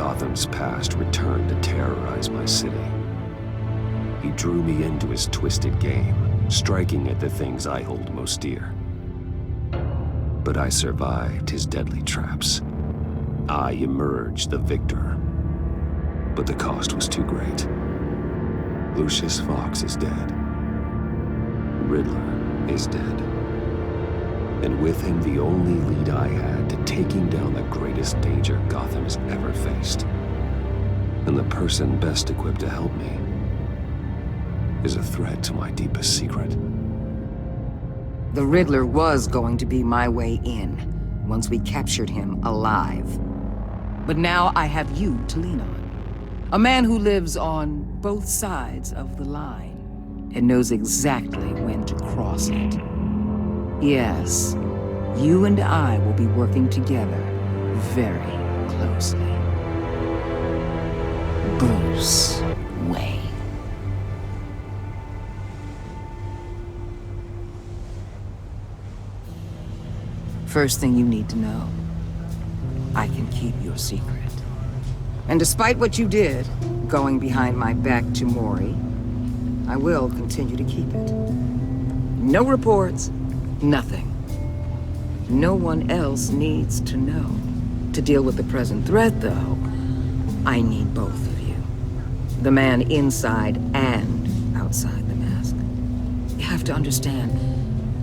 Gotham's past returned to terrorize my city. He drew me into his twisted game, striking at the things I hold most dear. But I survived his deadly traps. I emerged the victor. But the cost was too great. Lucius Fox is dead. Riddler is dead. And with him, the only lead I had to taking down the greatest danger Gotham has ever faced. And the person best equipped to help me is a threat to my deepest secret. The Riddler was going to be my way in, once we captured him alive. But now I have you to lean on. A man who lives on both sides of the line, and knows exactly when to cross it. Yes, you and I will be working together very closely. Bruce Wayne. First thing you need to know, I can keep your secret. And despite what you did, going behind my back to Mori, I will continue to keep it. No reports, nothing. No one else needs to know. To deal with the present threat, though, I need both of you. The man inside and outside the mask. You have to understand,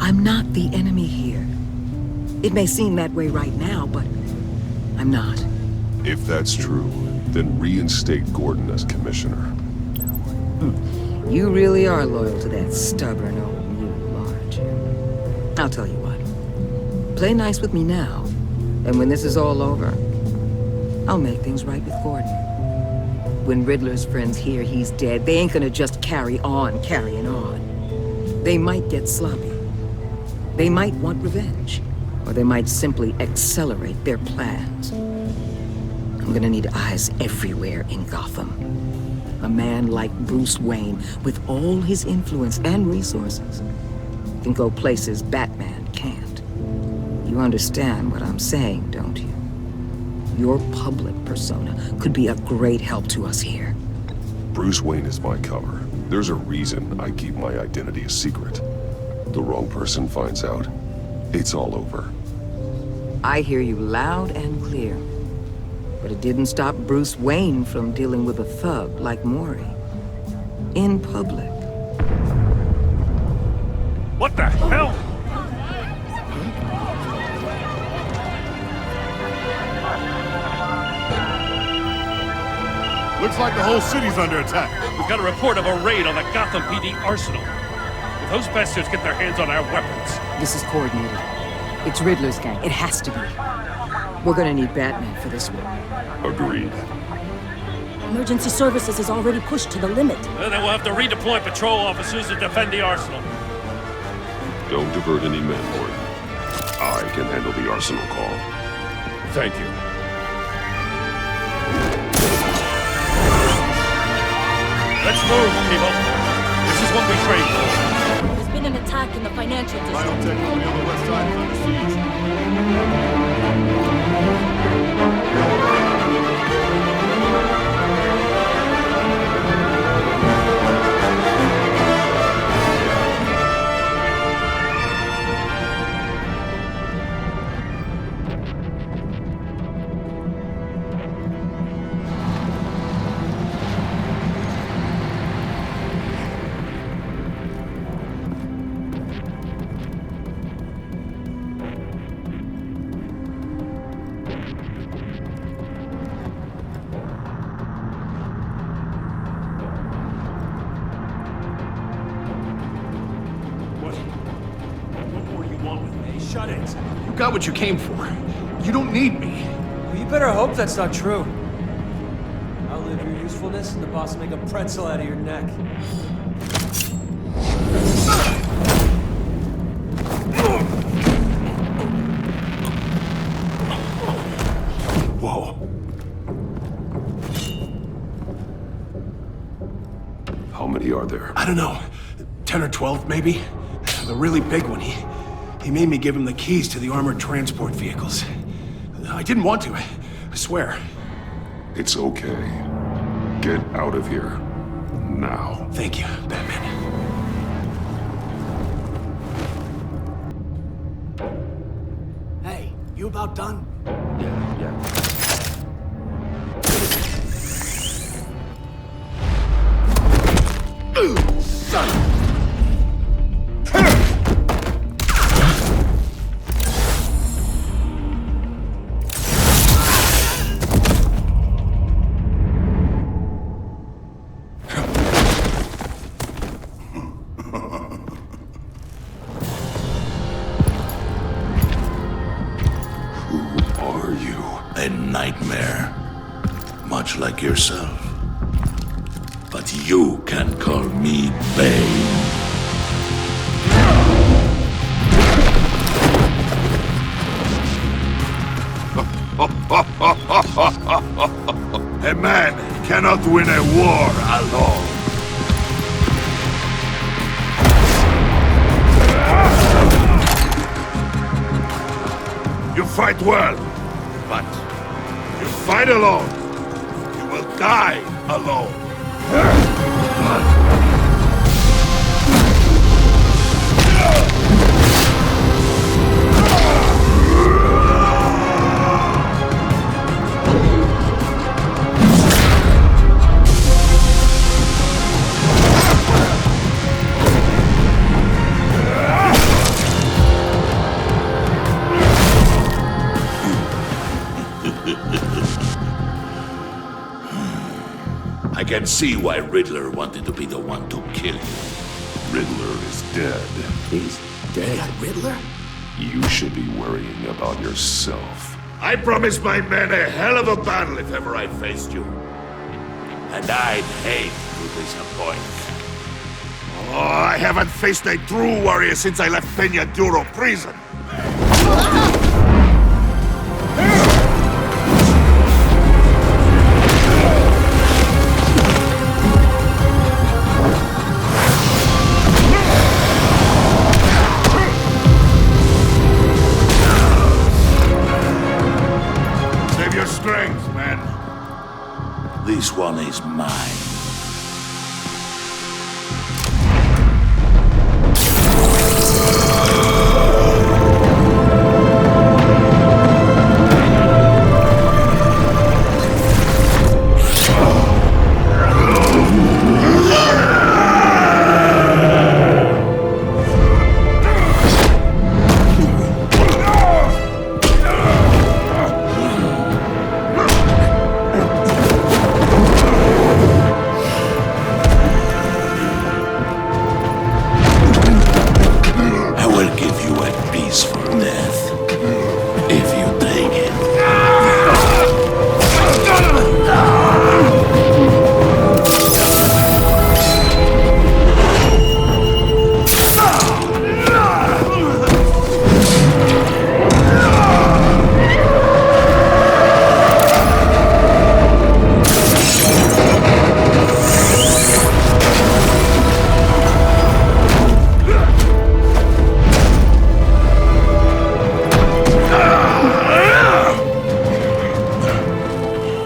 I'm not the enemy here. It may seem that way right now, but I'm not. If that's true, then reinstate Gordon as commissioner. You really are loyal to that stubborn old mule, aren't you? I'll tell you what. Play nice with me now, and when this is all over, I'll make things right with Gordon. When Riddler's friends hear he's dead, they ain't gonna just carry on carrying on. They might get sloppy. They might want revenge, or they might simply accelerate their plans. I'm gonna need eyes everywhere in Gotham. A man like Bruce Wayne, with all his influence and resources, can go places Batman can't. You understand what I'm saying, don't you? Your public persona could be a great help to us here. Bruce Wayne is my cover. There's a reason I keep my identity a secret. The wrong person finds out, it's all over. I hear you loud and clear. But it didn't stop Bruce Wayne from dealing with a thug like Mori. In public. What the hell? Looks like the whole city's under attack. We've got a report of a raid on the Gotham PD arsenal. If those bastards get their hands on our weapons... This is coordinated. It's Riddler's gang. It has to be. We're gonna need Batman for this one. Agreed. Emergency services is already pushed to the limit. Then we'll have to redeploy patrol officers to defend the arsenal. Don't divert any men, Gordon. I can handle the arsenal call. Thank you. Let's move, people. This is what we trained for. There's been an attack in the financial district. I don't take on the other West Side under siege. Shut it. You got what you came for. You don't need me. Well, you better hope that's not true. I'll live your usefulness and the boss will make a pretzel out of your neck. Whoa. How many are there? I don't know. 10 or 12, maybe? The really big one, he made me give him the keys to the armored transport vehicles. I didn't want to, I swear. It's okay. Get out of here. Now. Thank you, Batman. Hey, you about done? Yeah. Son of A nightmare, much like yourself. But you can call me Bane. A man cannot win a war alone. You fight well, but you fight alone. You will die alone. I can see why Riddler wanted to be the one to kill you. Riddler is dead. He's dead. Riddler? You should be worrying about yourself. I promised my men a hell of a battle if ever I faced you. And I'd hate to disappoint. Oh, I haven't faced a true warrior since I left Peña Duro prison. Save your strength, man. This one is mine.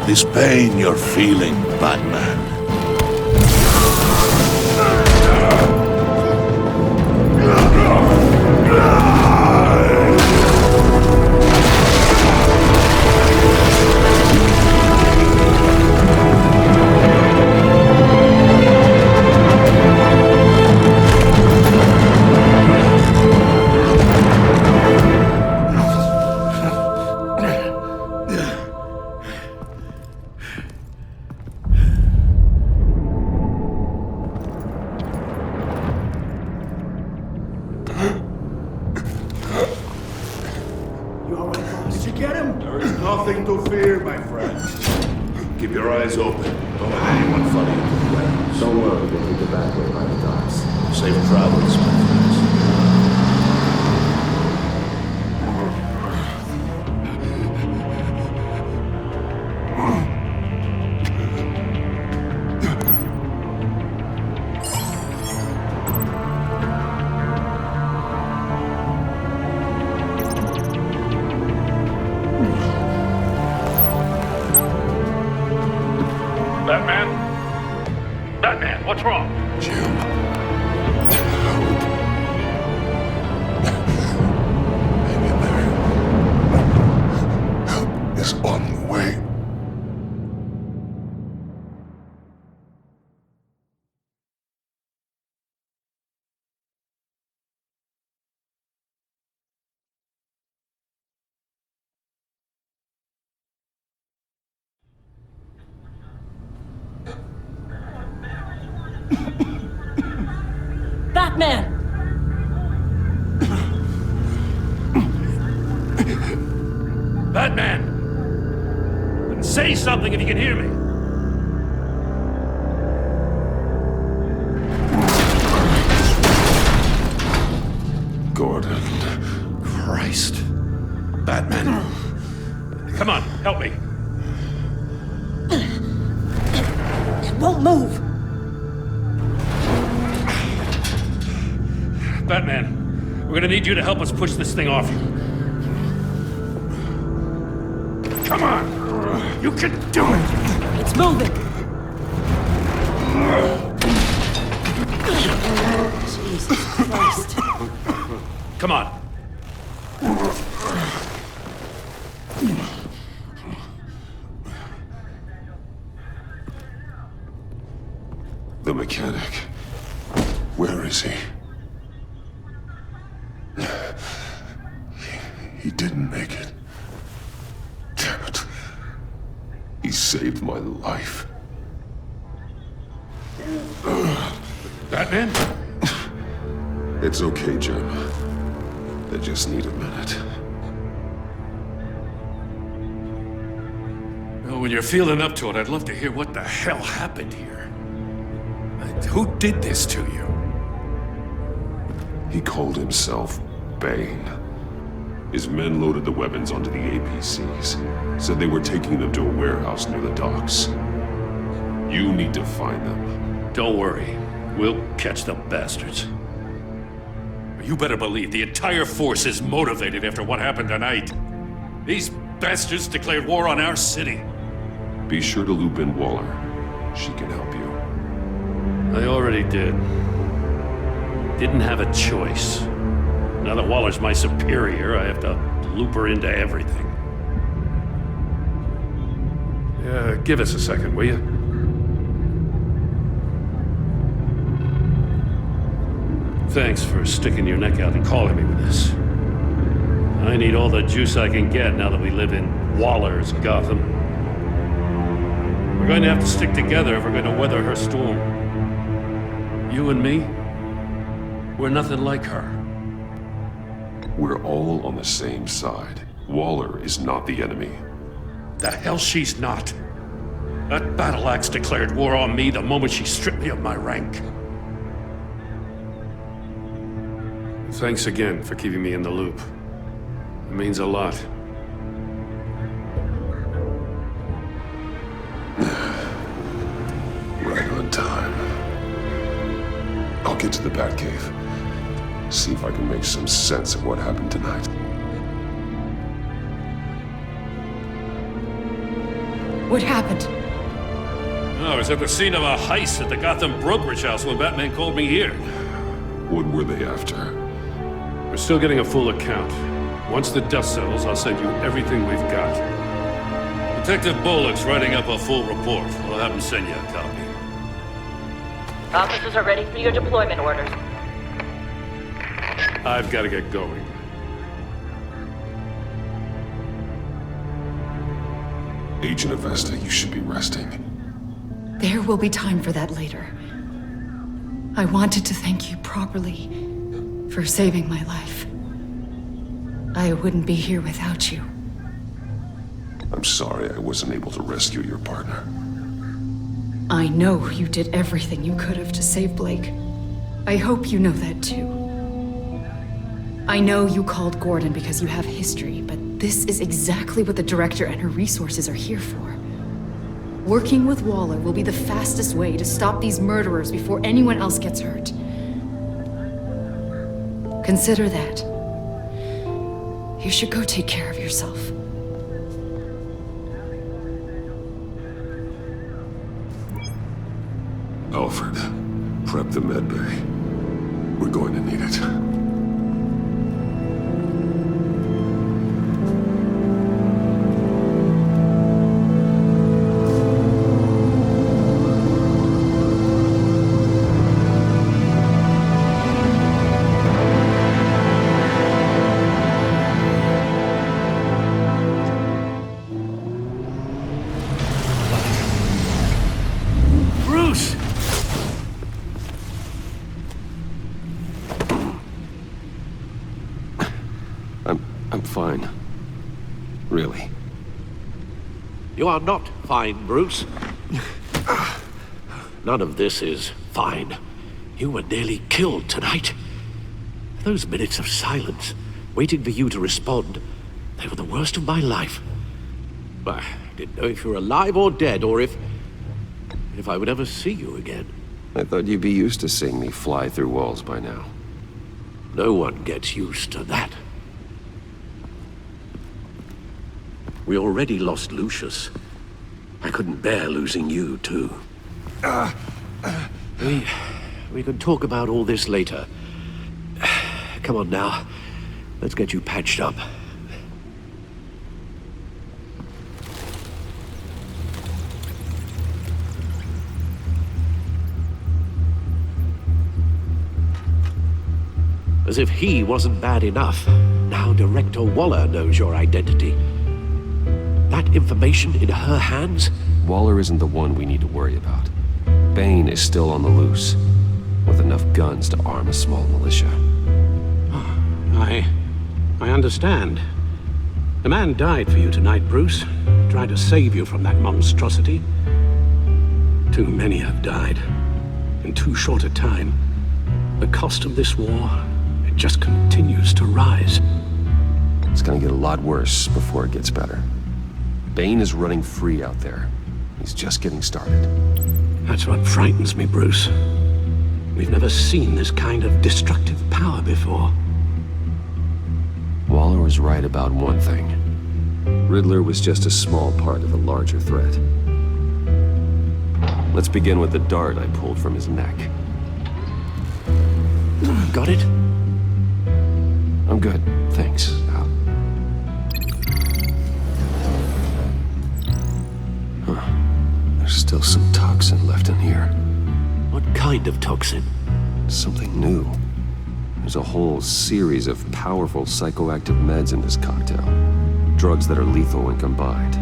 This pain you're feeling, Batman. Nothing to fear, my friend. Keep your eyes open. Don't let anyone follow you to the grounds. Don't worry, we'll take the back way by the docks. Safe travels, my friends. Batman? Batman, what's wrong? Jim. Hang in there. Help is on the way. Batman! Batman! Say something if you can hear me. Gordon. Christ. Batman. Come on, help me. It won't move! Batman, we're gonna need you to help us push this thing off you. Come on! You can do it! It's moving! Jesus Christ. Come on. The mechanic. Where is he? He didn't make it. Damn it. He saved my life. Batman? It's okay, Jim. I just need a minute. Well, when you're feeling up to it, I'd love to hear what the hell happened here. Who did this to you? He called himself Bane. His men loaded the weapons onto the APCs, said they were taking them to a warehouse near the docks. You need to find them. Don't worry. We'll catch the bastards. You better believe the entire force is motivated after what happened tonight. These bastards declared war on our city. Be sure to loop in Waller. She can help you. I already did. Didn't have a choice. Now that Waller's my superior, I have to loop her into everything. Yeah, give us a second, will you? Thanks for sticking your neck out and calling me with this. I need all the juice I can get now that we live in Waller's Gotham. We're going to have to stick together if we're going to weather her storm. You and me, we're nothing like her. We're all on the same side. Waller is not the enemy. The hell she's not. That battle axe declared war on me the moment she stripped me of my rank. Thanks again for keeping me in the loop. It means a lot. Right on time. I'll get to the Batcave. See if I can make some sense of what happened tonight. What happened? I was at the scene of a heist at the Gotham brokerage house when Batman called me here. What were they after? We're still getting a full account. Once the dust settles, I'll send you everything we've got. Detective Bullock's writing up a full report. I'll have him send you a copy. Officers are ready for your deployment orders. I've got to get going. Agent Avesta, you should be resting. There will be time for that later. I wanted to thank you properly for saving my life. I wouldn't be here without you. I'm sorry I wasn't able to rescue your partner. I know you did everything you could have to save Blake. I hope you know that too. I know you called Gordon because you have history, but this is exactly what the director and her resources are here for. Working with Waller will be the fastest way to stop these murderers before anyone else gets hurt. Consider that. You should go take care of yourself. Alfred, prep the med bay. We're going to need it. Bruce! I'm fine. Really. You are not fine, Bruce. None of this is fine. You were nearly killed tonight. Those minutes of silence, waiting for you to respond, they were the worst of my life. I didn't know if you were alive or dead, or if I would ever see you again. I thought you'd be used to seeing me fly through walls by now. No one gets used to that. We already lost Lucius. I couldn't bear losing you, too. We can talk about all this later. Come on now. Let's get you patched up. As if he wasn't bad enough, now Director Waller knows your identity. That information in her hands? Waller isn't the one we need to worry about. Bane is still on the loose, with enough guns to arm a small militia. I understand. The man died for you tonight, Bruce. Tried to save you from that monstrosity. Too many have died. In too short a time. The cost of this war, it just continues to rise. It's gonna get a lot worse before it gets better. Bane is running free out there. He's just getting started. That's what frightens me, Bruce. We've never seen this kind of destructive power before. Waller was right about one thing. Riddler was just a small part of a larger threat. Let's begin with the dart I pulled from his neck. Got it? I'm good, thanks. There's still some toxin left in here. What kind of toxin? Something new. There's a whole series of powerful psychoactive meds in this cocktail. Drugs that are lethal when combined.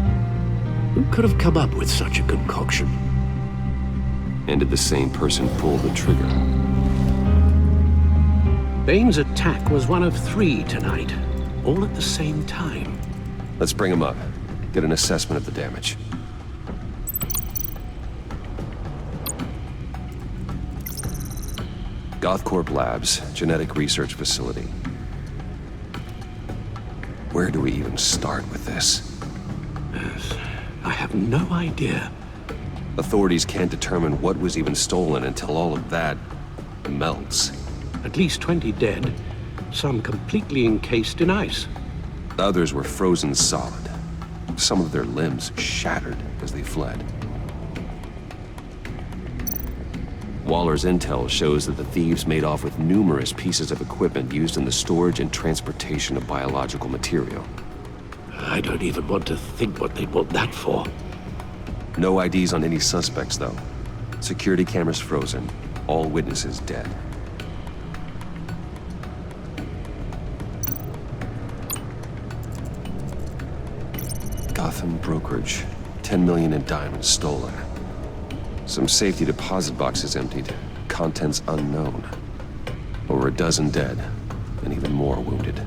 Who could have come up with such a concoction? And did the same person pull the trigger? Bane's attack was one of 3 tonight, all at the same time. Let's bring him up. Get an assessment of the damage. Gothcorp Labs, genetic research facility. Where do we even start with this? Yes, I have no idea. Authorities can't determine what was even stolen until all of that melts. At least 20 dead, some completely encased in ice. Others were frozen solid. Some of their limbs shattered as they fled. Waller's intel shows that the thieves made off with numerous pieces of equipment used in the storage and transportation of biological material. I don't even want to think what they'd want that for. No IDs on any suspects, though. Security cameras frozen. All witnesses dead. Gotham brokerage. 10 million in diamonds stolen. Some safety deposit boxes emptied. Contents unknown. Over a dozen dead, and even more wounded.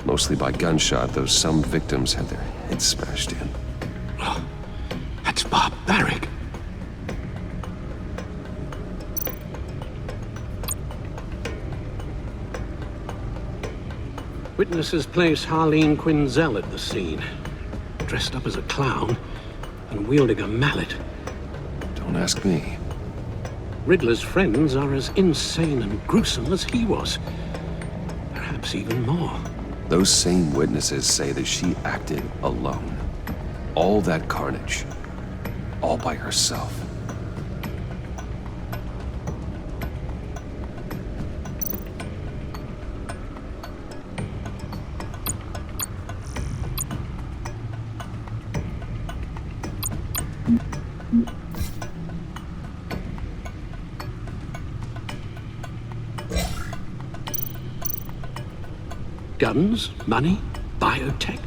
Mostly by gunshot, though some victims had their heads smashed in. Oh, that's barbaric. Witnesses place Harley and Quinzel at the scene. Dressed up as a clown and wielding a mallet. Don't ask me. Riddler's friends are as insane and gruesome as he was. Perhaps even more. Those same witnesses say that she acted alone. All that carnage. All by herself. Guns? Money? Biotech?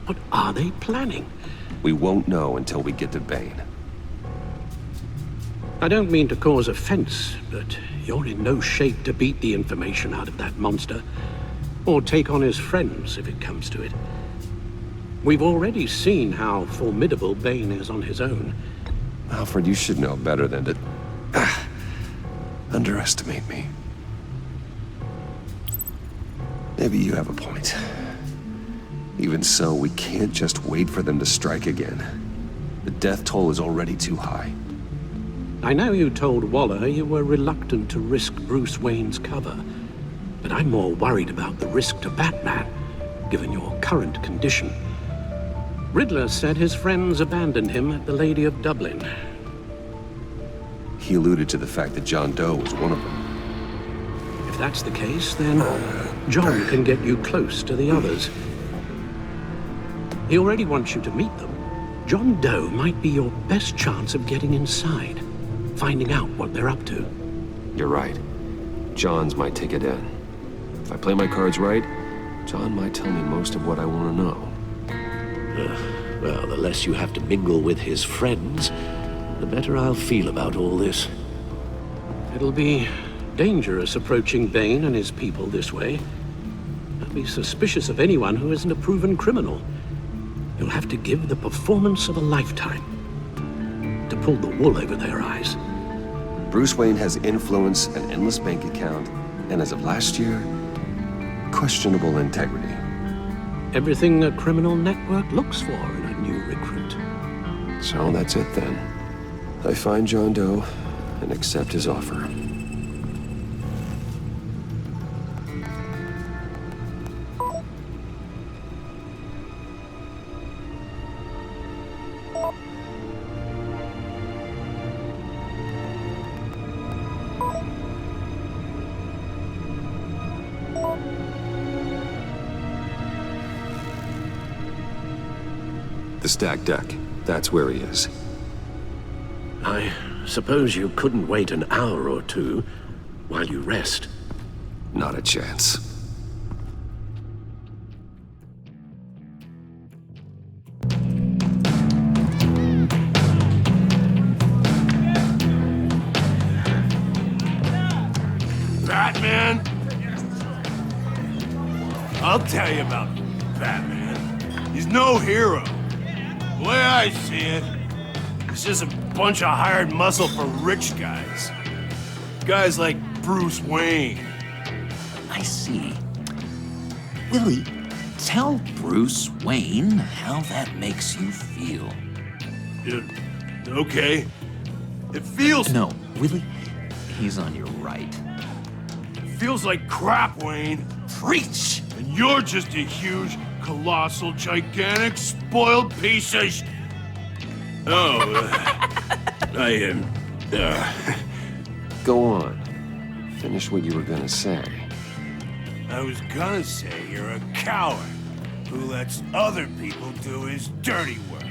What are they planning? We won't know until we get to Bane. I don't mean to cause offense, but you're in no shape to beat the information out of that monster, or take on his friends if it comes to it. We've already seen how formidable Bane is on his own. Alfred, you should know better than to underestimate me. Maybe you have a point. Even so, we can't just wait for them to strike again. The death toll is already too high. I know you told Waller you were reluctant to risk Bruce Wayne's cover, but I'm more worried about the risk to Batman, given your current condition. Riddler said his friends abandoned him at the Lady of Dublin. He alluded to the fact that John Doe was one of them. If that's the case, then John can get you close to the others. He already wants you to meet them. John Doe might be your best chance of getting inside, finding out what they're up to. You're right. John's my ticket in. If I play my cards right, John might tell me most of what I want to know. Well, the less you have to mingle with his friends, the better I'll feel about all this. It'll be dangerous approaching Bane and his people this way. I'll be suspicious of anyone who isn't a proven criminal. You'll have to give the performance of a lifetime to pull the wool over their eyes. Bruce Wayne has influence, an endless bank account, and as of last year, questionable integrity. Everything a criminal network looks for in a new recruit. So that's it then. I find John Doe and accept his offer. The stacked deck. That's where he is. I suppose you couldn't wait an hour or two while you rest. Not a chance. Batman? I'll tell you about Batman. He's no hero. The way I see it, he's just a bunch of hired muscle for rich guys. Guys like Bruce Wayne. I see. Willie, tell Bruce Wayne how that makes you feel. Okay. It feels... No, Willie, he's on your right. It feels like crap, Wayne. Preach! And you're just a huge, colossal, gigantic, spoiled piece of Go on. Finish what you were gonna say. I was gonna say you're a coward who lets other people do his dirty work.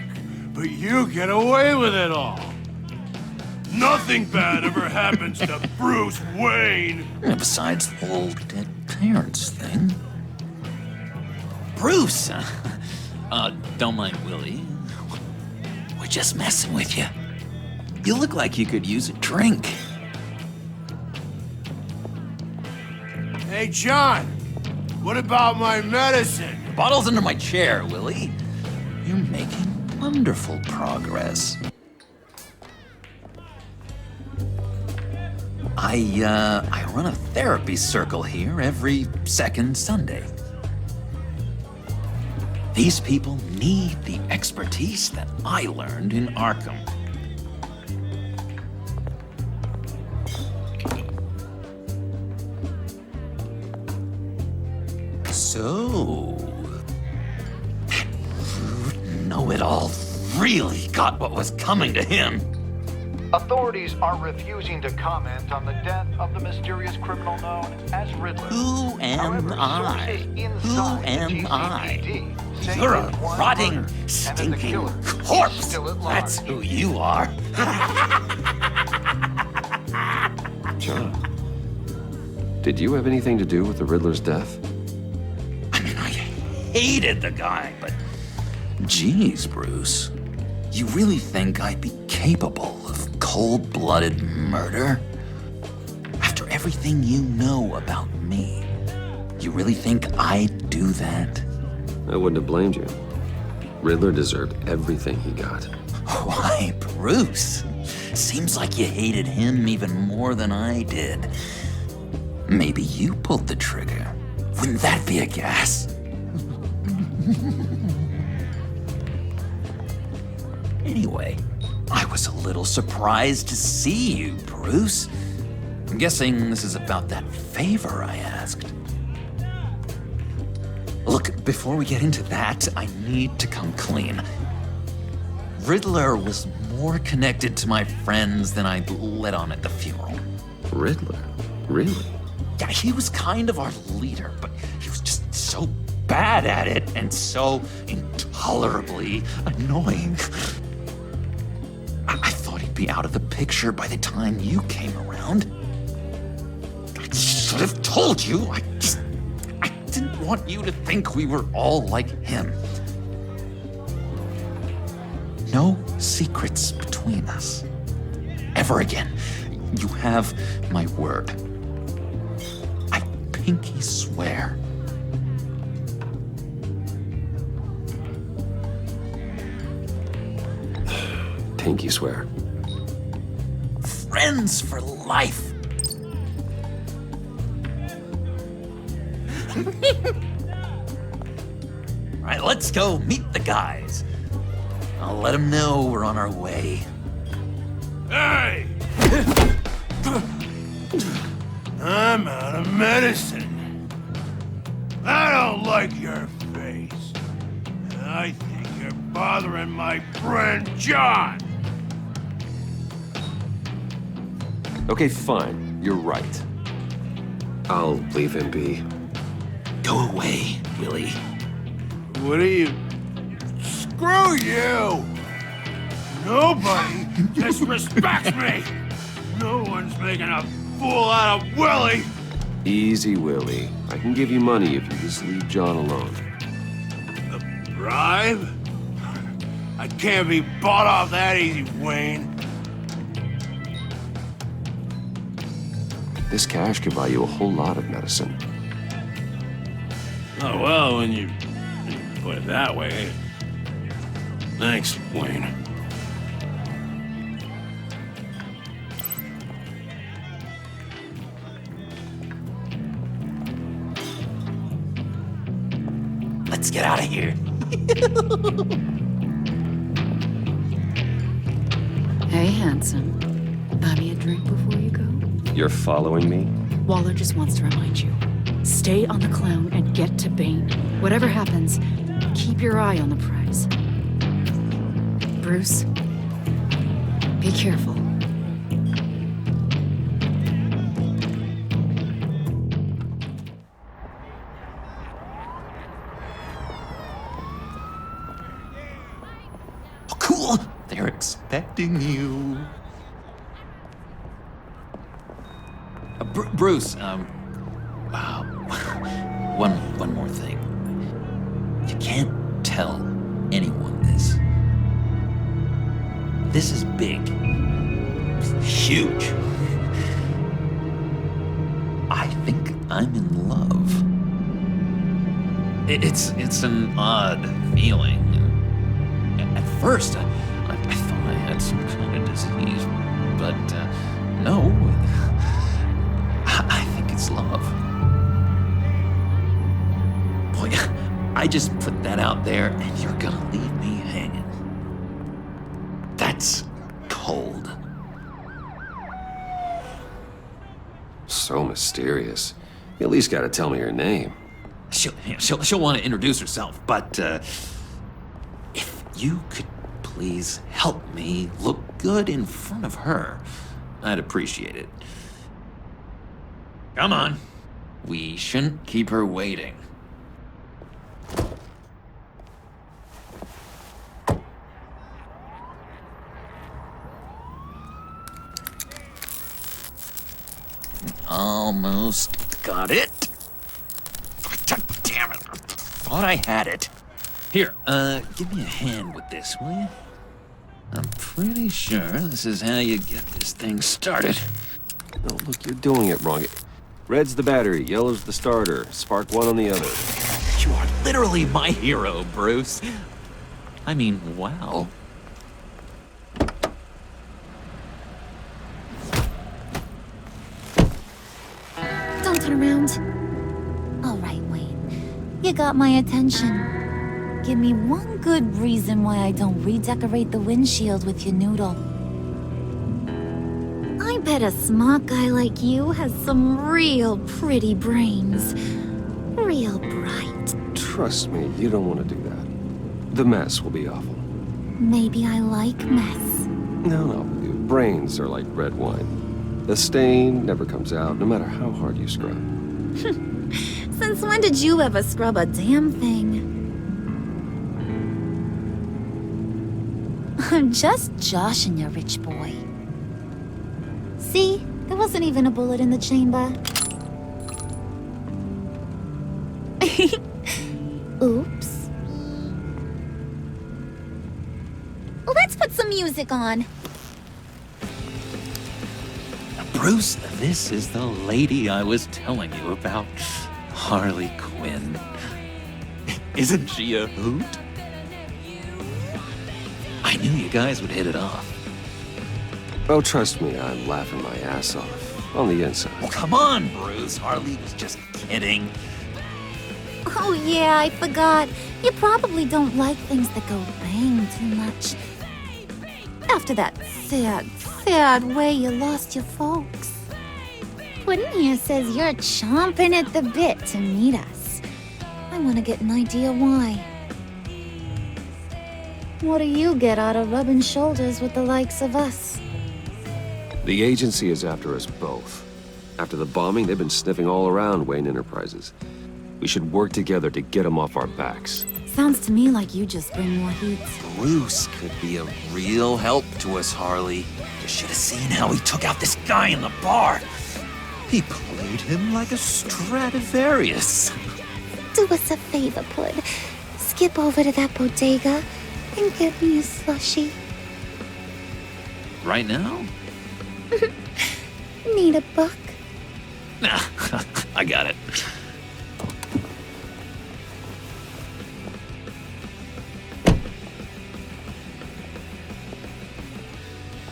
But you get away with it all. Nothing bad ever happens to Bruce Wayne. Besides the whole dead parents thing. Bruce! Don't mind Willie. We're just messing with you. You look like you could use a drink. Hey, John, what about my medicine? The bottle's under my chair, Willie. You're making wonderful progress. I run a therapy circle here every second Sunday. These people need the expertise that I learned in Arkham. So, that rude know-it-all really got what was coming to him. Authorities are refusing to comment on the death of the mysterious criminal known as Riddler. Who am I? Who am I? You're a rotting, stinking corpse. That's who you are. John, did you have anything to do with the Riddler's death? hated the guy, but... Geez, Bruce. You really think I'd be capable of cold-blooded murder? After everything you know about me, you really think I'd do that? I wouldn't have blamed you. Riddler deserved everything he got. Why, Bruce? Seems like you hated him even more than I did. Maybe you pulled the trigger. Wouldn't that be a gas? Anyway, I was a little surprised to see you, Bruce. I'm guessing this is about that favor I asked. Look, before we get into that, I need to come clean. Riddler was more connected to my friends than I'd let on at the funeral. Riddler? Really? Yeah, he was kind of our leader, but he was just so bad at it and so intolerably annoying. I thought he'd be out of the picture by the time you came around. I should have told you. I didn't want you to think we were all like him. No secrets between us. Ever again. You have my word. I pinky swear. Pinky swear. Friends for life. All right, let's go meet the guys. I'll let them know we're on our way. Hey! I'm out of medicine. I don't like your face. And I think you're bothering my friend John. Okay, fine. You're right. I'll leave him be. Go away, Willie. What are you... Screw you! Nobody disrespects me! No one's making a fool out of Willie! Easy, Willie. I can give you money if you just leave John alone. A bribe? I can't be bought off that easy, Wayne. This cash could buy you a whole lot of medicine. Oh, well, when you put it that way. Thanks, Wayne. Let's get out of here. Hey, handsome. Buy me a drink before you go? You're following me? Waller just wants to remind you. Stay on the clown and get to Bane. Whatever happens, keep your eye on the prize. Bruce, be careful. Oh, cool! They're expecting you. Bruce, one more thing. You can't tell anyone this. This is big. Huge. I think I'm in love. It's an odd feeling. At first, I thought I had some kind of disease, but no. I think it's love. Boy, I just put that out there and you're gonna leave me hanging. That's cold. So mysterious. You at least gotta tell me her name. She'll want to introduce herself, but if you could please help me look good in front of her, I'd appreciate it. Come on. We shouldn't keep her waiting. Almost got it. God damn it. thought I had it. Here, give me a hand with this, will you? I'm pretty sure this is how you get this thing started. Oh, look, you're doing it wrong. Red's the battery, yellow's the starter, spark one on the other. You are literally my hero, Bruce. I mean, wow. Don't turn around. All right, Wayne. You got my attention. Give me one good reason why I don't redecorate the windshield with your noodle. I bet a smart guy like you has some real pretty brains. Real bright. Trust me, you don't want to do that. The mess will be awful. Maybe I like mess. No, brains are like red wine. The stain never comes out, no matter how hard you scrub. Since when did you ever scrub a damn thing? I'm just joshing you, rich boy. See? There wasn't even a bullet in the chamber. Oops. Let's put some music on. Bruce, this is the lady I was telling you about. Harley Quinn. Isn't she a hoot? I knew you guys would hit it off. Oh, trust me, I'm laughing my ass off. On the inside. Well, come on, Bruce. Harley was just kidding. Oh yeah, I forgot. You probably don't like things that go bang too much. After that sad way you lost your folks. Quinn here says you're chomping at the bit to meet us. I want to get an idea why. What do you get out of rubbing shoulders with the likes of us? The agency is after us both. After the bombing, they've been sniffing all around Wayne Enterprises. We should work together to get them off our backs. Sounds to me like you just bring more heat. Bruce could be a real help to us, Harley. You should have seen how he took out this guy in the bar. He played him like a Stradivarius. Do us a favor, Pud. Skip over to that bodega and get me a slushie. Right now? Need a buck? Nah, I got it.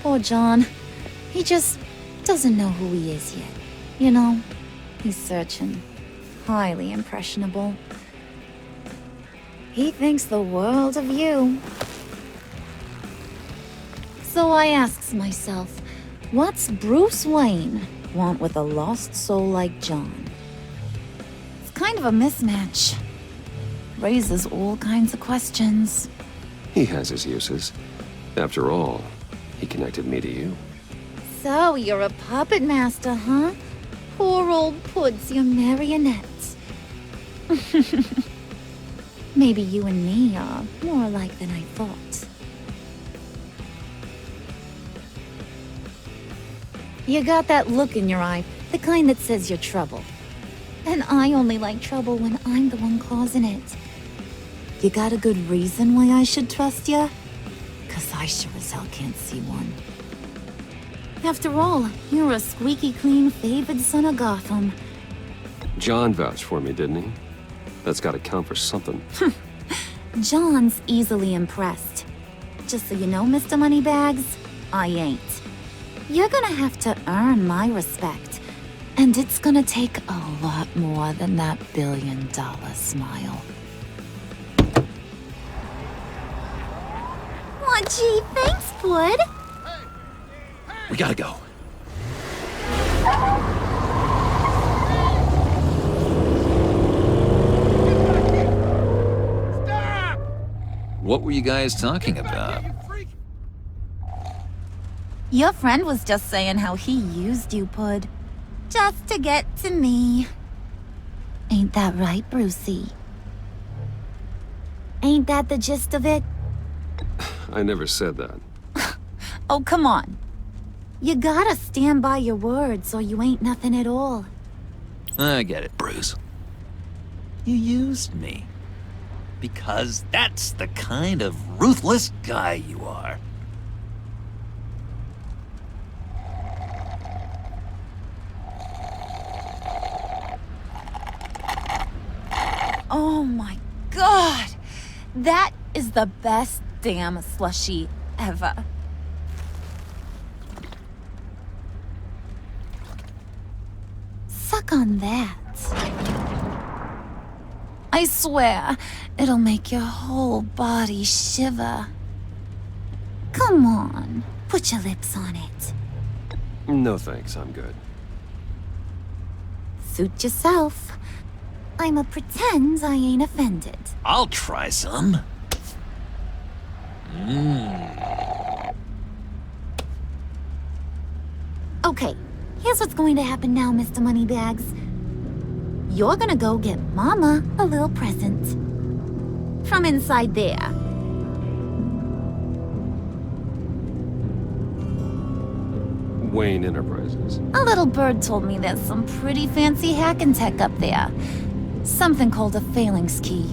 Poor John. He just doesn't know who he is yet. You know, he's searching. Highly impressionable. He thinks the world of you. So I asks myself, what's Bruce Wayne want with a lost soul like John? It's kind of a mismatch. Raises all kinds of questions. He has his uses. After all, he connected me to you. So you're a puppet master, huh? Poor old Pud's your marionette. Maybe you and me are more alike than I thought. You got that look in your eye, the kind that says you're trouble. And I only like trouble when I'm the one causing it. You got a good reason why I should trust you? 'Cause I sure as hell can't see one. After all, you're a squeaky clean favored son of Gotham. John vouched for me, didn't he? That's gotta count for something. John's easily impressed. Just so you know, Mr. Moneybags, I ain't. You're gonna have to earn my respect. And it's gonna take a lot more than that $1 billion smile. Aw, gee, thanks, Bud. We gotta go. What were you guys talking about? Your friend was just saying how he used you, Pud. Just to get to me. Ain't that right, Brucey? Ain't that the gist of it? I never said that. Oh, come on. You gotta stand by your words or you ain't nothing at all. I get it, Bruce. You used me. because that's the kind of ruthless guy you are. Oh my god! That is the best damn slushie ever. Suck on that. I swear, it'll make your whole body shiver. Come on, put your lips on it. No thanks, I'm good. Suit yourself. I'ma pretend I ain't offended. I'll try some. Okay, here's what's going to happen now, Mr. Moneybags. You're gonna go get Mama a little present. From inside there. Wayne Enterprises. A little bird told me there's some pretty fancy hacking tech up there. Something called a phalanx key.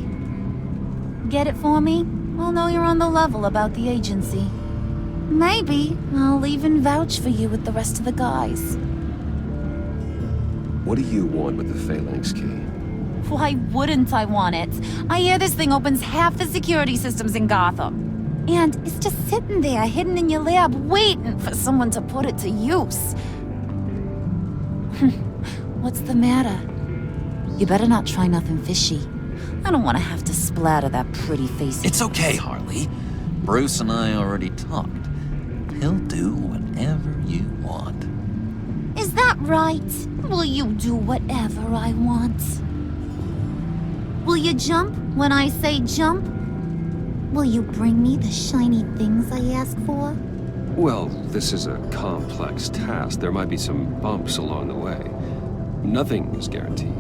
Get it for me? I'll know you're on the level about the agency. Maybe I'll even vouch for you with the rest of the guys. What do you want with the phalanx key? Why wouldn't I want it? I hear this thing opens half the security systems in Gotham. And it's just sitting there, hidden in your lab, waiting for someone to put it to use. What's the matter? You better not try nothing fishy. I don't want to have to splatter that pretty face. It's okay, Harley. Bruce and I already talked. He'll do whatever you want. Is that right? Will you do whatever I want? Will you jump when I say jump? Will you bring me the shiny things I ask for? Well, this is a complex task. There might be some bumps along the way. Nothing is guaranteed.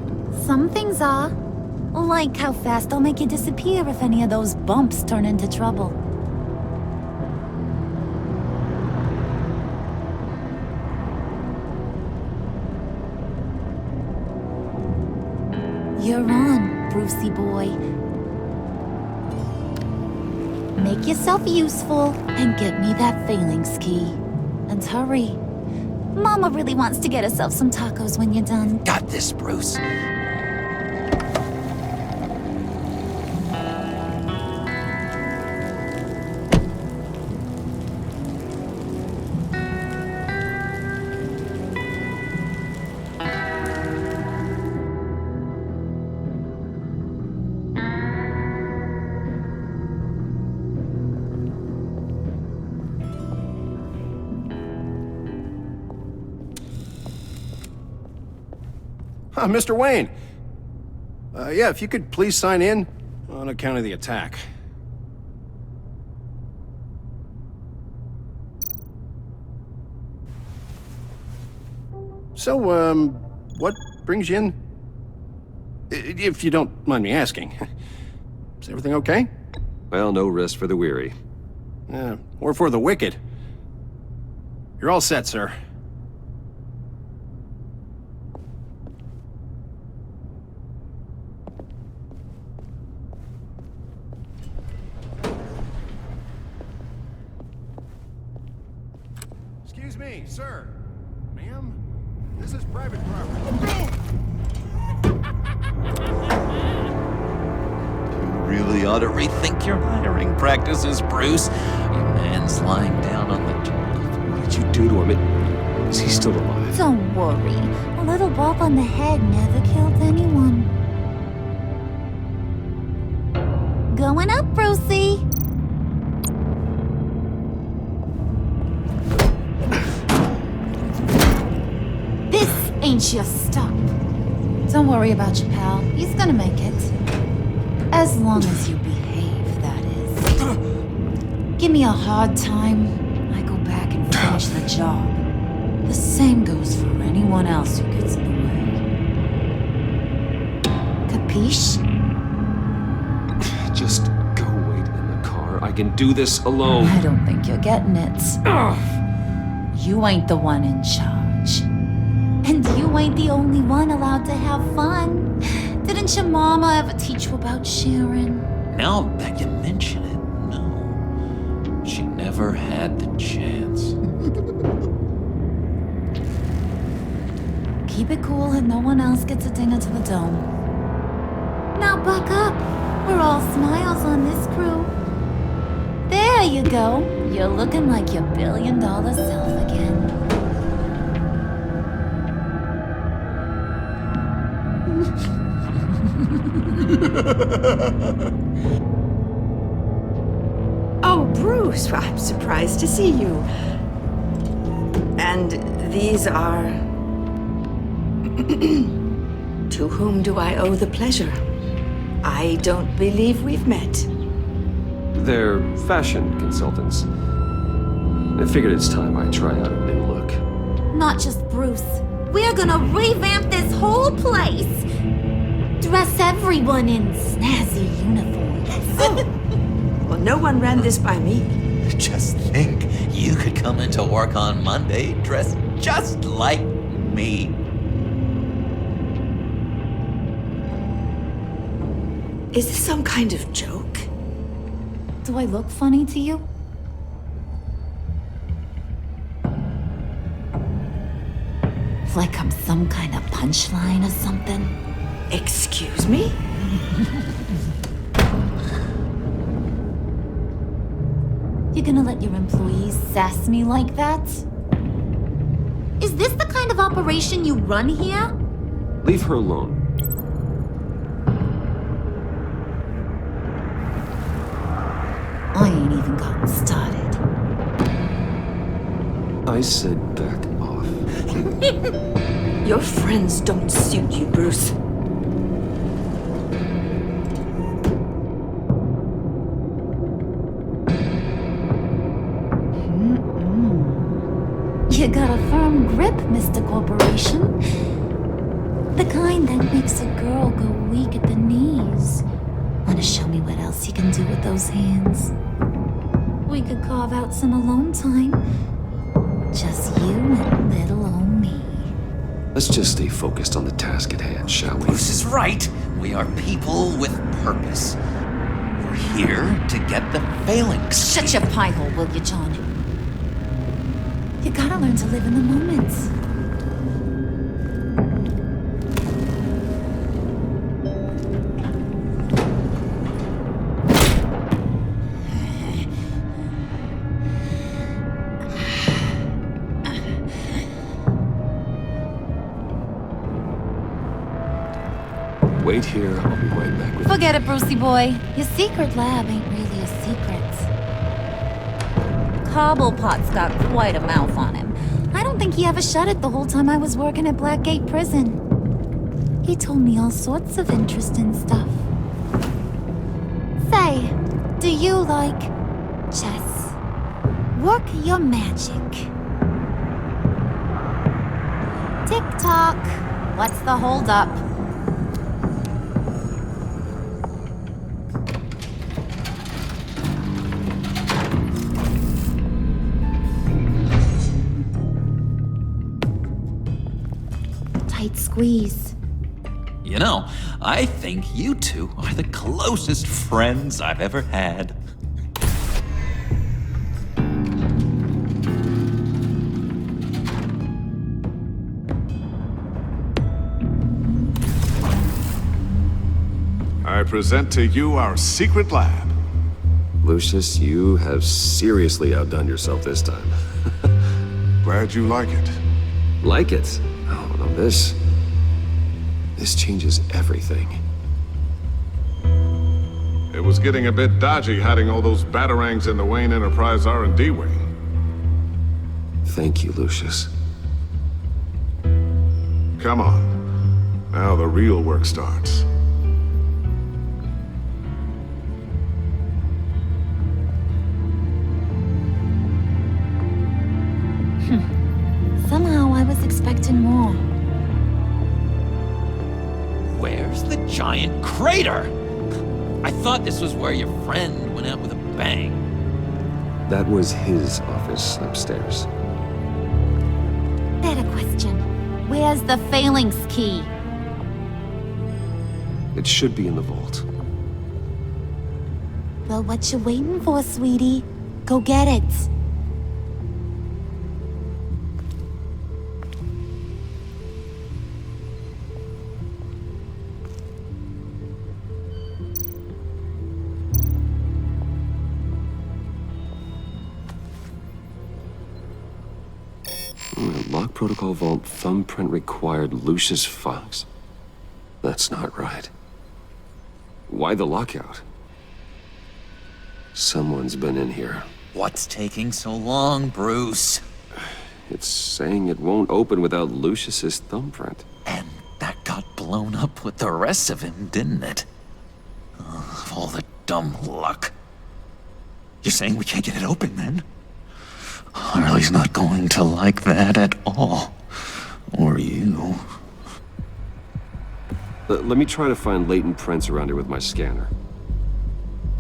Some things are. Like how fast I'll make you disappear if any of those bumps turn into trouble. You're on, Brucey boy. Make yourself useful and get me that phalanx key. And hurry. Mama really wants to get herself some tacos when you're done. Got this, Bruce. Mr. Wayne. Yeah, if you could please sign in on account of the attack. So, what brings you in? If you don't mind me asking. Is everything okay? Well, no rest for the weary. Or for the wicked. You're all set, sir. Excuse me, sir. Ma'am? This is private property. You really ought to rethink your hiring practices, Bruce. Your man's lying down on the turf. What did you do to him? Is he still alive? Don't worry. A little bump on the head never killed anyone. Going up, Brucey. This ain't your stop. Don't worry about your pal. He's gonna make it. As long as you behave, that is. Give me a hard time, I go back and finish the job. The same goes for anyone else who gets in the way. Capiche? Just go wait in the car. I can do this alone. I don't think you're getting it. You ain't the one in charge. And you ain't the only one allowed to have fun. Didn't your mama ever teach you about sharing? now that you mention it, no. She never had the chance. Keep it cool and no one else gets a dinger to the dome. Now buck up. We're all smiles on this crew. There you go. You're looking like your billion-dollar self again. Oh, Bruce, well, I'm surprised to see you. And these are... To whom do I owe the pleasure? I don't believe we've met. They're fashion consultants. I figured it's time I try out a new look. Not just Bruce. We're gonna revamp this whole place. Dress everyone in snazzy uniforms. Oh. Well, no one ran this by me. Just think, you could come into work on Monday dressed just like me. Is this some kind of joke? Do I look funny to you? Like I'm some kind of punchline or something? Excuse me? You gonna let your employees sass me like that? Is this the kind of operation you run here? Leave her alone. I ain't even gotten started. I said back off. Your friends don't suit you, Bruce. You got a firm grip, Mr. Corporation. The kind that makes a girl go weak at the knees. Wanna show me what else you can do with those hands? We could carve out some alone time. Just you and little old me. Let's just stay focused on the task at hand, shall we? Bruce is right. We are people with purpose. We're here to get the phalanx. Shut your pie hole, will you, John? You gotta learn to live in the moment. Wait here, I'll be right back with you. Forget it, Brucey boy. Your secret lab ain't really a secret. Cobblepot's got quite a mouth on him. I don't think he ever shut it the whole time I was working at Blackgate Prison. He told me all sorts of interesting stuff. Say, do you like chess? Work your magic. Tick-tock. What's the holdup? Tight squeeze. You know, I think you two are the closest friends I've ever had. I present to you our secret lab. Lucius, you have seriously outdone yourself this time. Glad you like it. Like it? Oh, no, this changes everything. It was getting a bit dodgy hiding all those batarangs in the Wayne Enterprise R&D wing. Thank you, Lucius. Come on. Now the real work starts. Somehow I was expecting more. Where's the giant crater? I thought this was where your friend went out with a bang. That was his office upstairs. Better question. Where's the phalanx key? It should be in the vault. Well, what you waiting for, sweetie? Go get it. Lock protocol vault thumbprint required Lucius Fox. That's not right. Why the lockout? Someone's been in here. What's taking so long, Bruce? It's saying it won't open without Lucius's thumbprint. And that got blown up with the rest of him, didn't it? Oh, all the dumb luck. You're saying we can't get it open, then? Harley's not going to like that at all. Or you. Let me try to find latent prints around here with my scanner.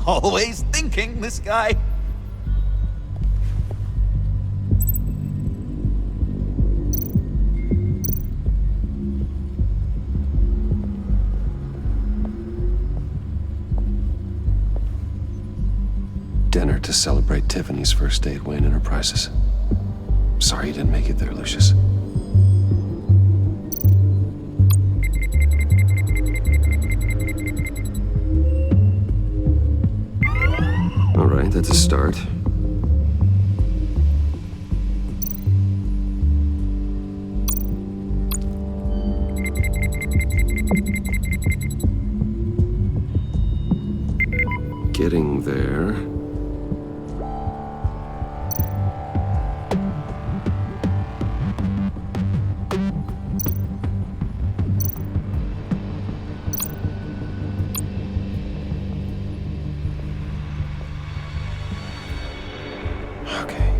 Always thinking, this guy. Dinner to celebrate Tiffany's first day at Wayne Enterprises. Sorry you didn't make it there, Lucius. All right, that's a start. Getting there.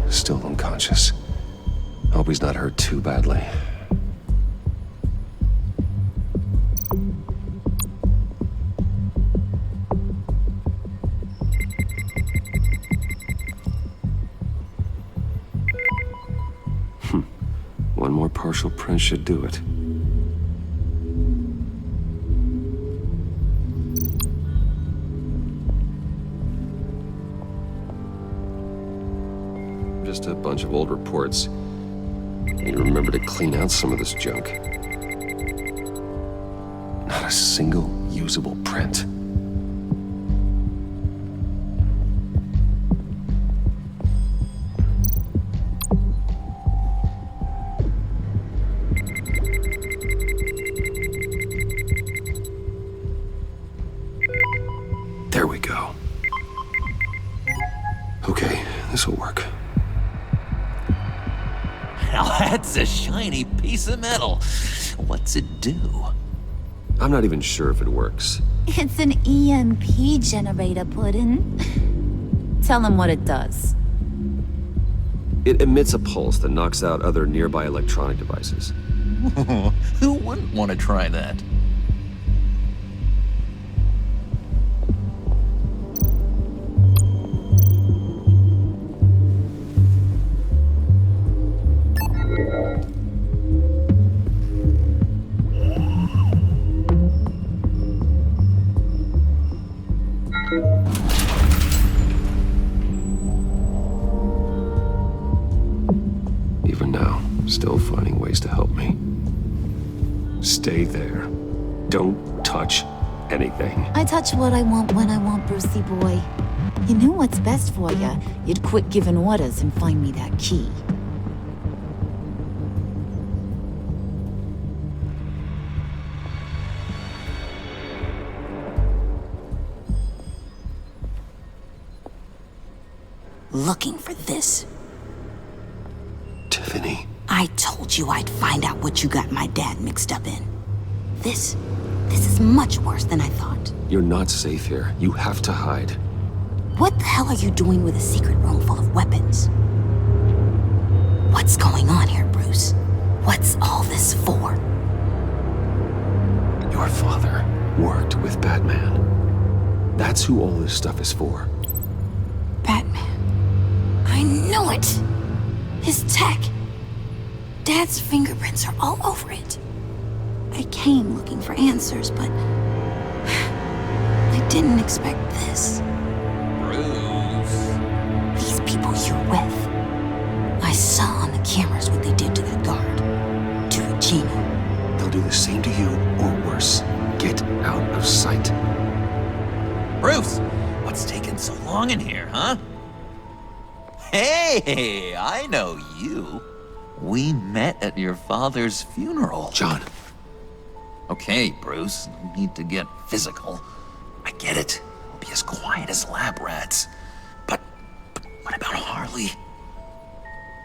Still unconscious. Hope he's not hurt too badly. One more partial print should do it. Just a bunch of old reports. You remember to clean out some of this junk. Not a single usable print. There we go. Okay, this will work. Now that's a shiny piece of metal. What's it do? I'm not even sure if it works. It's an EMP generator, Puddin'. Tell him what it does. It emits a pulse that knocks out other nearby electronic devices. Who wouldn't want to try that? Even now, still finding ways to help me. Stay there. Don't touch anything. I touch what I want when I want, Brucey boy. You knew what's best for you. You'd quit giving orders and find me that key. Looking for this. Tiffany. I told you I'd find out what you got my dad mixed up in. This is much worse than I thought. You're not safe here. You have to hide. What the hell are you doing with a secret room full of weapons? What's going on here, Bruce? What's all this for? Your father worked with Batman. That's who all this stuff is for. Batman. I knew it! His tech. Dad's fingerprints are all over it. I came looking for answers, but I didn't expect this. Bruce. These people you're with. I saw on the cameras what they did to that guard. To Regina. They'll do the same to you, or worse. Get out of sight. Bruce, what's taking so long in here, huh? Hey, I know you. We met at your father's funeral. John. Okay, Bruce, no need to get physical. I get it. We'll be as quiet as lab rats. But what about Harley?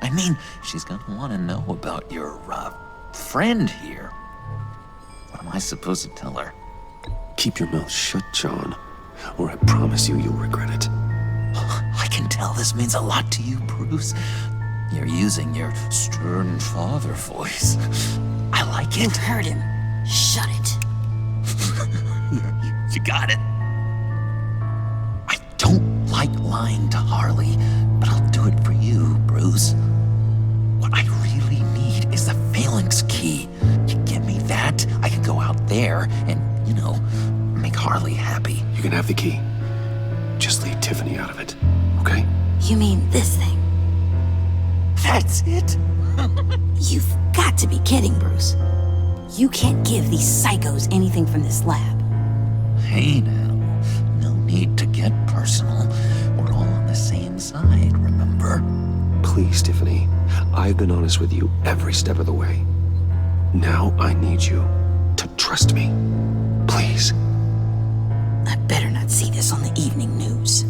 I mean, she's gonna want to know about your, friend here. What am I supposed to tell her? Keep your mouth shut, John, or I promise you'll regret it. I can tell this means a lot to you, Bruce. You're using your stern father voice. I like it. You heard him. Shut it. You got it. I don't like lying to Harley, but I'll do it for you, Bruce. What I really need is the phalanx key. You give me that, I can go out there and, make Harley happy. You can have the key. Just leave Tiffany out of it, okay? You mean this thing? That's it? You've got to be kidding, Bruce. You can't give these psychos anything from this lab. Hey now, no need to get personal. We're all on the same side, remember? Please, Tiffany. I've been honest with you every step of the way. Now I need you to trust me. Please. I better not see this on the evening news.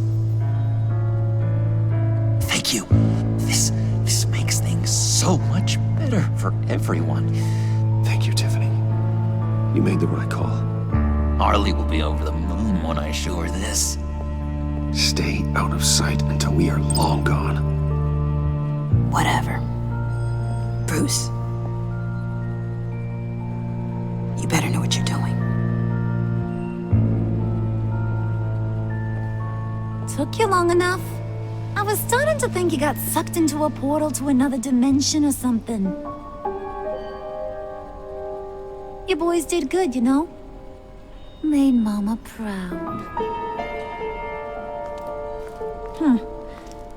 Thank you. This makes things so much better for everyone. Thank you, Tiffany. You made the right call. Harley will be over the moon when I show her this. Stay out of sight until we are long gone. Whatever. Bruce. You better know what you're doing. Took you long enough? I was starting to think you got sucked into a portal to another dimension or something. You boys did good, Made Mama proud.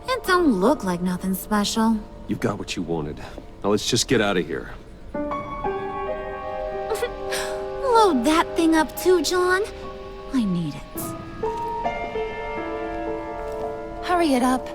It don't look like nothing special. You've got what you wanted. Now let's just get out of here. Load that thing up too, John. I need it. Hurry it up.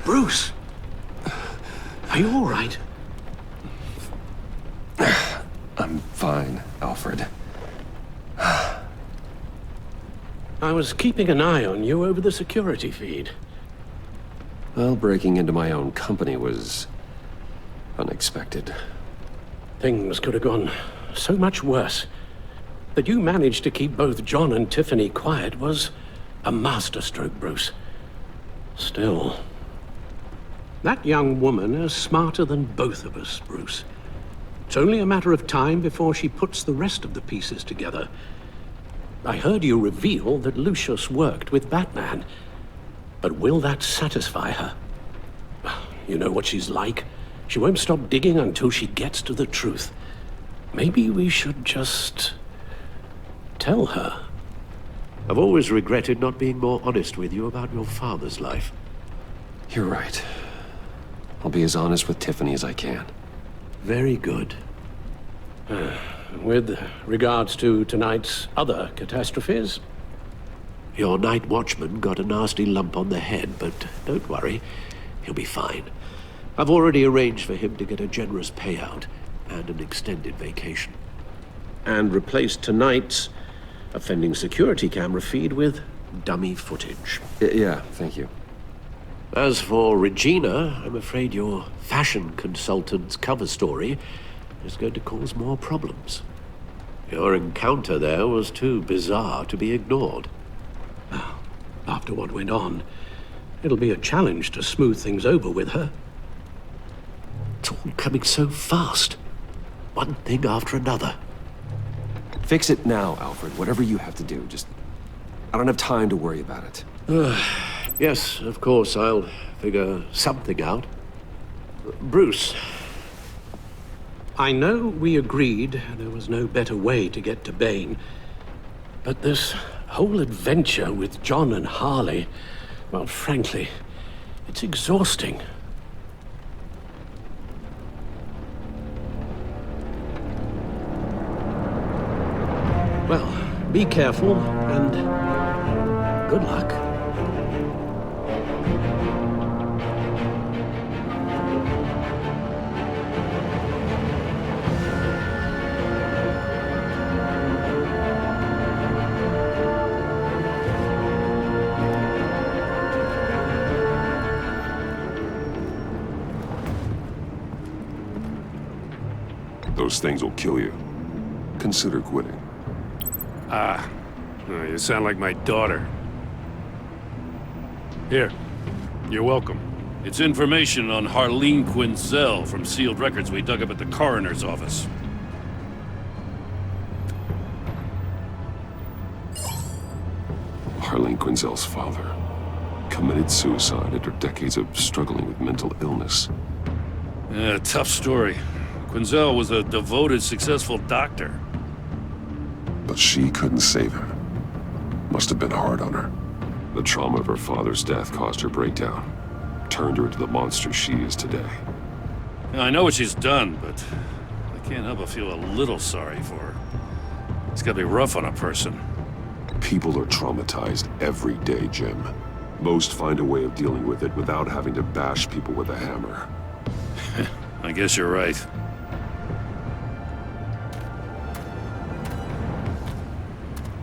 Bruce! Are you all right? I'm fine, Alfred. I was keeping an eye on you over the security feed. Well, breaking into my own company was unexpected. Things could have gone so much worse. That you managed to keep both John and Tiffany quiet was a masterstroke, Bruce. Still, that young woman is smarter than both of us, Bruce. It's only a matter of time before she puts the rest of the pieces together. I heard you reveal that Lucius worked with Batman. But will that satisfy her? You know what she's like. She won't stop digging until she gets to the truth. Maybe we should just tell her. I've always regretted not being more honest with you about your father's life. You're right. I'll be as honest with Tiffany as I can. Very good. With regards to tonight's other catastrophes? Your night watchman got a nasty lump on the head, but don't worry. He'll be fine. I've already arranged for him to get a generous payout and an extended vacation. And replaced tonight's offending security camera feed with dummy footage. Yeah, thank you. As for Regina, I'm afraid your fashion consultant's cover story is going to cause more problems. Your encounter there was too bizarre to be ignored. After what went on, it'll be a challenge to smooth things over with her. It's all coming so fast. One thing after another. Fix it now, Alfred. Whatever you have to do. I don't have time to worry about it. Yes, of course, I'll figure something out. Bruce, I know we agreed there was no better way to get to Bane, but this whole adventure with John and Harley, well, frankly, it's exhausting. Well, be careful, and good luck. Those things will kill you. Consider quitting. You sound like my daughter. Here, you're welcome. It's information on Harleen Quinzel from sealed records we dug up at the coroner's office. Harleen Quinzel's father committed suicide after decades of struggling with mental illness. Yeah, tough story. Quinzel was a devoted, successful doctor. But she couldn't save him. Must have been hard on her. The trauma of her father's death caused her breakdown. Turned her into the monster she is today. Now, I know what she's done, but I can't help but feel a little sorry for her. It's gotta be rough on a person. People are traumatized every day, Jim. Most find a way of dealing with it without having to bash people with a hammer. I guess you're right.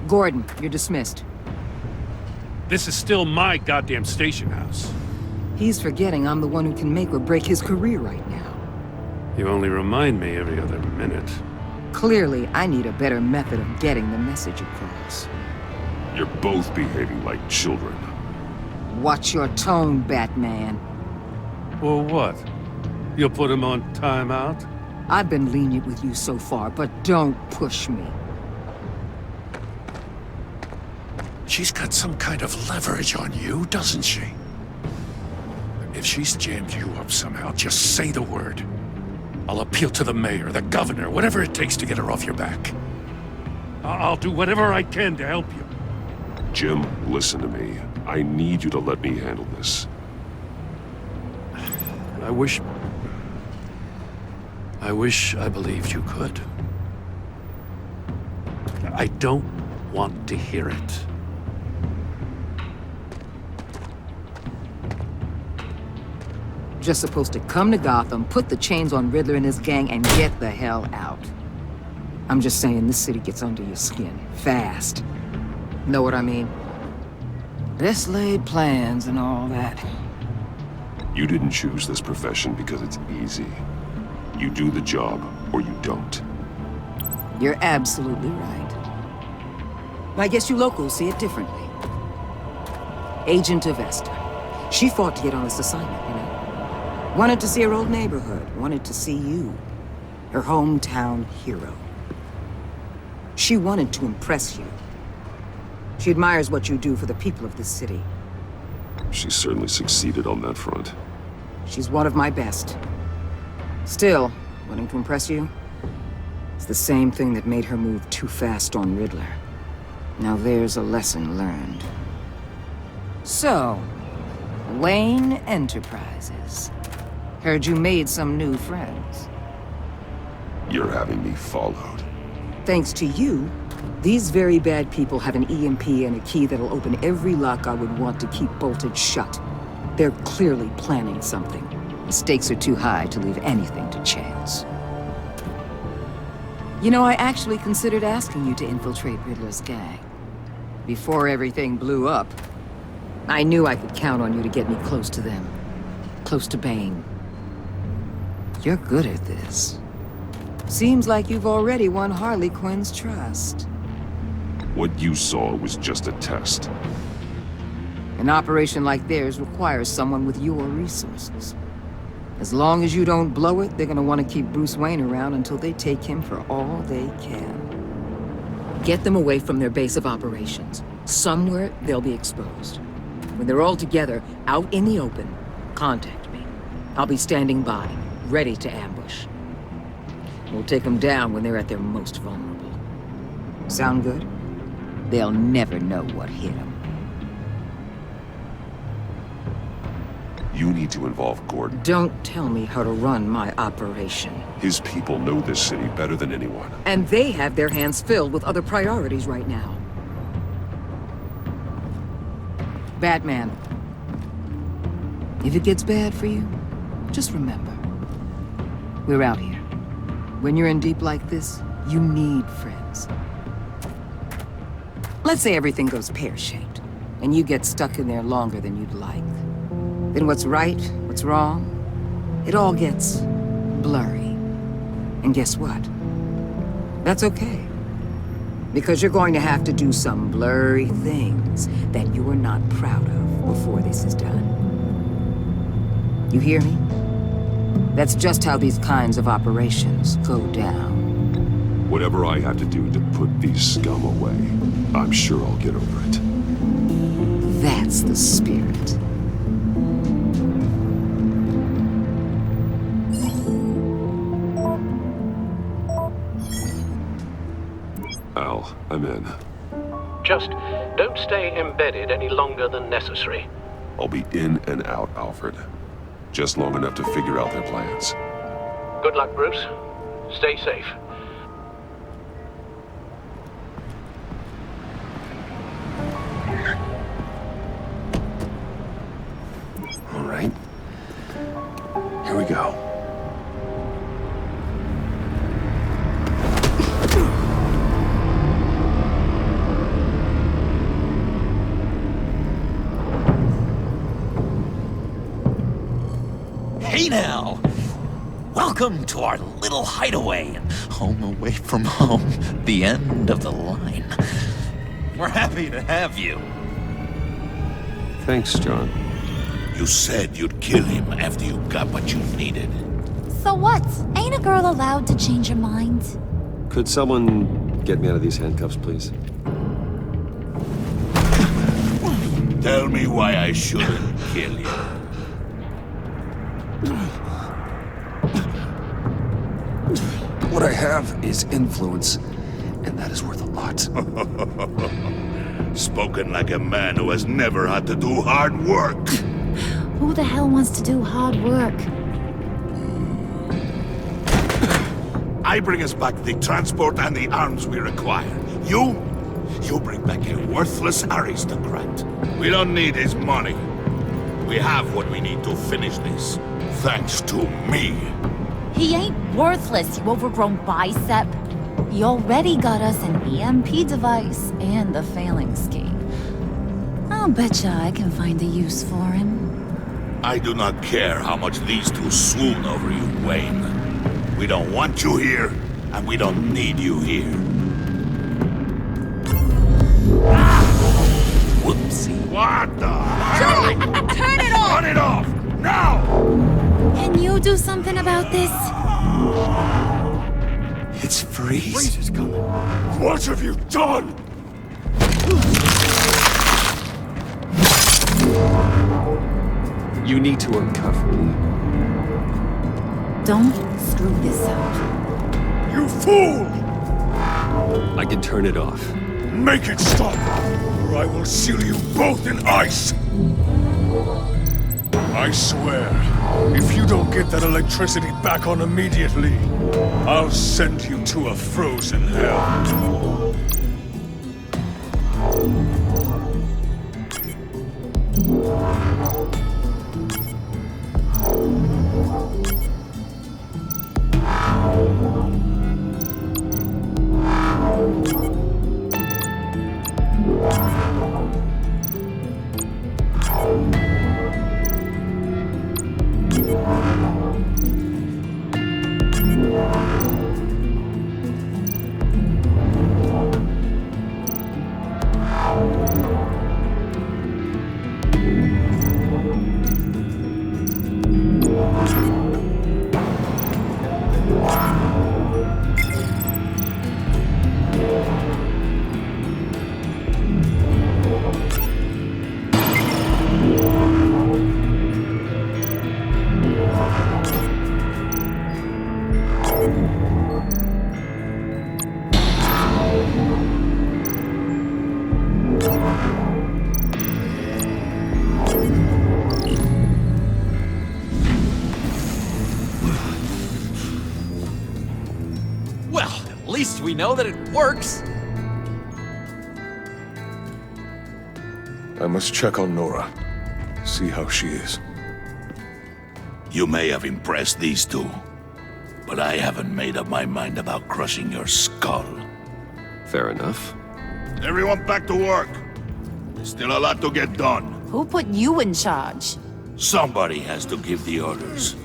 Gordon, you're dismissed. This is still my goddamn station house. He's forgetting I'm the one who can make or break his career right now. You only remind me every other minute. Clearly, I need a better method of getting the message across. You're both behaving like children. Watch your tone, Batman. Well, what? You'll put him on timeout? I've been lenient with you so far, but don't push me. She's got some kind of leverage on you, doesn't she? If she's jammed you up somehow, just say the word. I'll appeal to the mayor, the governor, whatever it takes to get her off your back. I'll do whatever I can to help you. Jim, listen to me. I need you to let me handle this. I wish I believed you could. I don't want to hear it. Just supposed to come to Gotham, put the chains on Riddler and his gang, and get the hell out. I'm just saying, this city gets under your skin. Fast. Know what I mean? Best laid plans and all that. You didn't choose this profession because it's easy. You do the job, or you don't. You're absolutely right. I guess you locals see it differently. Agent Avesta. She fought to get on this assignment, you know? Wanted to see her old neighborhood. Wanted to see you. Her hometown hero. She wanted to impress you. She admires what you do for the people of this city. She certainly succeeded on that front. She's one of my best. Still, wanting to impress you? It's the same thing that made her move too fast on Riddler. Now there's a lesson learned. So, Wayne Enterprises. Heard you made some new friends. You're having me followed. Thanks to you, these very bad people have an EMP and a key that'll open every lock I would want to keep bolted shut. They're clearly planning something. The stakes are too high to leave anything to chance. You know, I actually considered asking you to infiltrate Riddler's gang. Before everything blew up, I knew I could count on you to get me close to them. Close to Bane. You're good at this. Seems like you've already won Harley Quinn's trust. What you saw was just a test. An operation like theirs requires someone with your resources. As long as you don't blow it, they're gonna want to keep Bruce Wayne around until they take him for all they can. Get them away from their base of operations. Somewhere they'll be exposed. When they're all together, out in the open, contact me. I'll be standing by, ready to ambush. We'll take them down when they're at their most vulnerable. Sound good? They'll never know what hit them. You need to involve Gordon. Don't tell me how to run my operation. His people know this city better than anyone. And they have their hands filled with other priorities right now. Batman, if it gets bad for you, just remember, we're out here. When you're in deep like this, you need friends. Let's say everything goes pear-shaped, and you get stuck in there longer than you'd like. Then what's right, what's wrong, it all gets blurry. And guess what? That's okay. Because you're going to have to do some blurry things that you're not proud of before this is done. You hear me? That's just how these kinds of operations go down. Whatever I have to do to put these scum away, I'm sure I'll get over it. That's the spirit. Al, I'm in. Just don't stay embedded any longer than necessary. I'll be in and out, Alfred. Just long enough to figure out their plans. Good luck, Bruce. Stay safe. All right. Here we go. Hey now! Welcome to our little hideaway. Home away from home. The end of the line. We're happy to have you. Thanks, John. You said you'd kill him after you got what you needed. So what? Ain't a girl allowed to change her mind? Could someone get me out of these handcuffs, please? Tell me why I shouldn't kill you. What I have is influence, and that is worth a lot. Spoken like a man who has never had to do hard work. Who the hell wants to do hard work? I bring us back the transport and the arms we require. You bring back a worthless aristocrat. We don't need his money. We have what we need to finish this. Thanks to me. He ain't worthless, you overgrown bicep. He already got us an EMP device and the phalanx key. I'll betcha I can find a use for him. I do not care how much these two swoon over you, Wayne. We don't want you here, and we don't need you here. Whoopsie. What the? Joey, turn it off! Turn it off! Now! Can you do something about this? It's Freeze. Freeze is coming. What have you done? You need to uncuff me. Don't screw this up. You fool! I can turn it off. Make it stop, or I will seal you both in ice! I swear, if you don't get that electricity back on immediately, I'll send you to a frozen hell. Well, at least we know that it works. I must check on Nora. See how she is. You may have impressed these two, but I haven't made up my mind about crushing your skull. Fair enough. Everyone back to work. There's still a lot to get done. Who put you in charge? Somebody has to give the orders.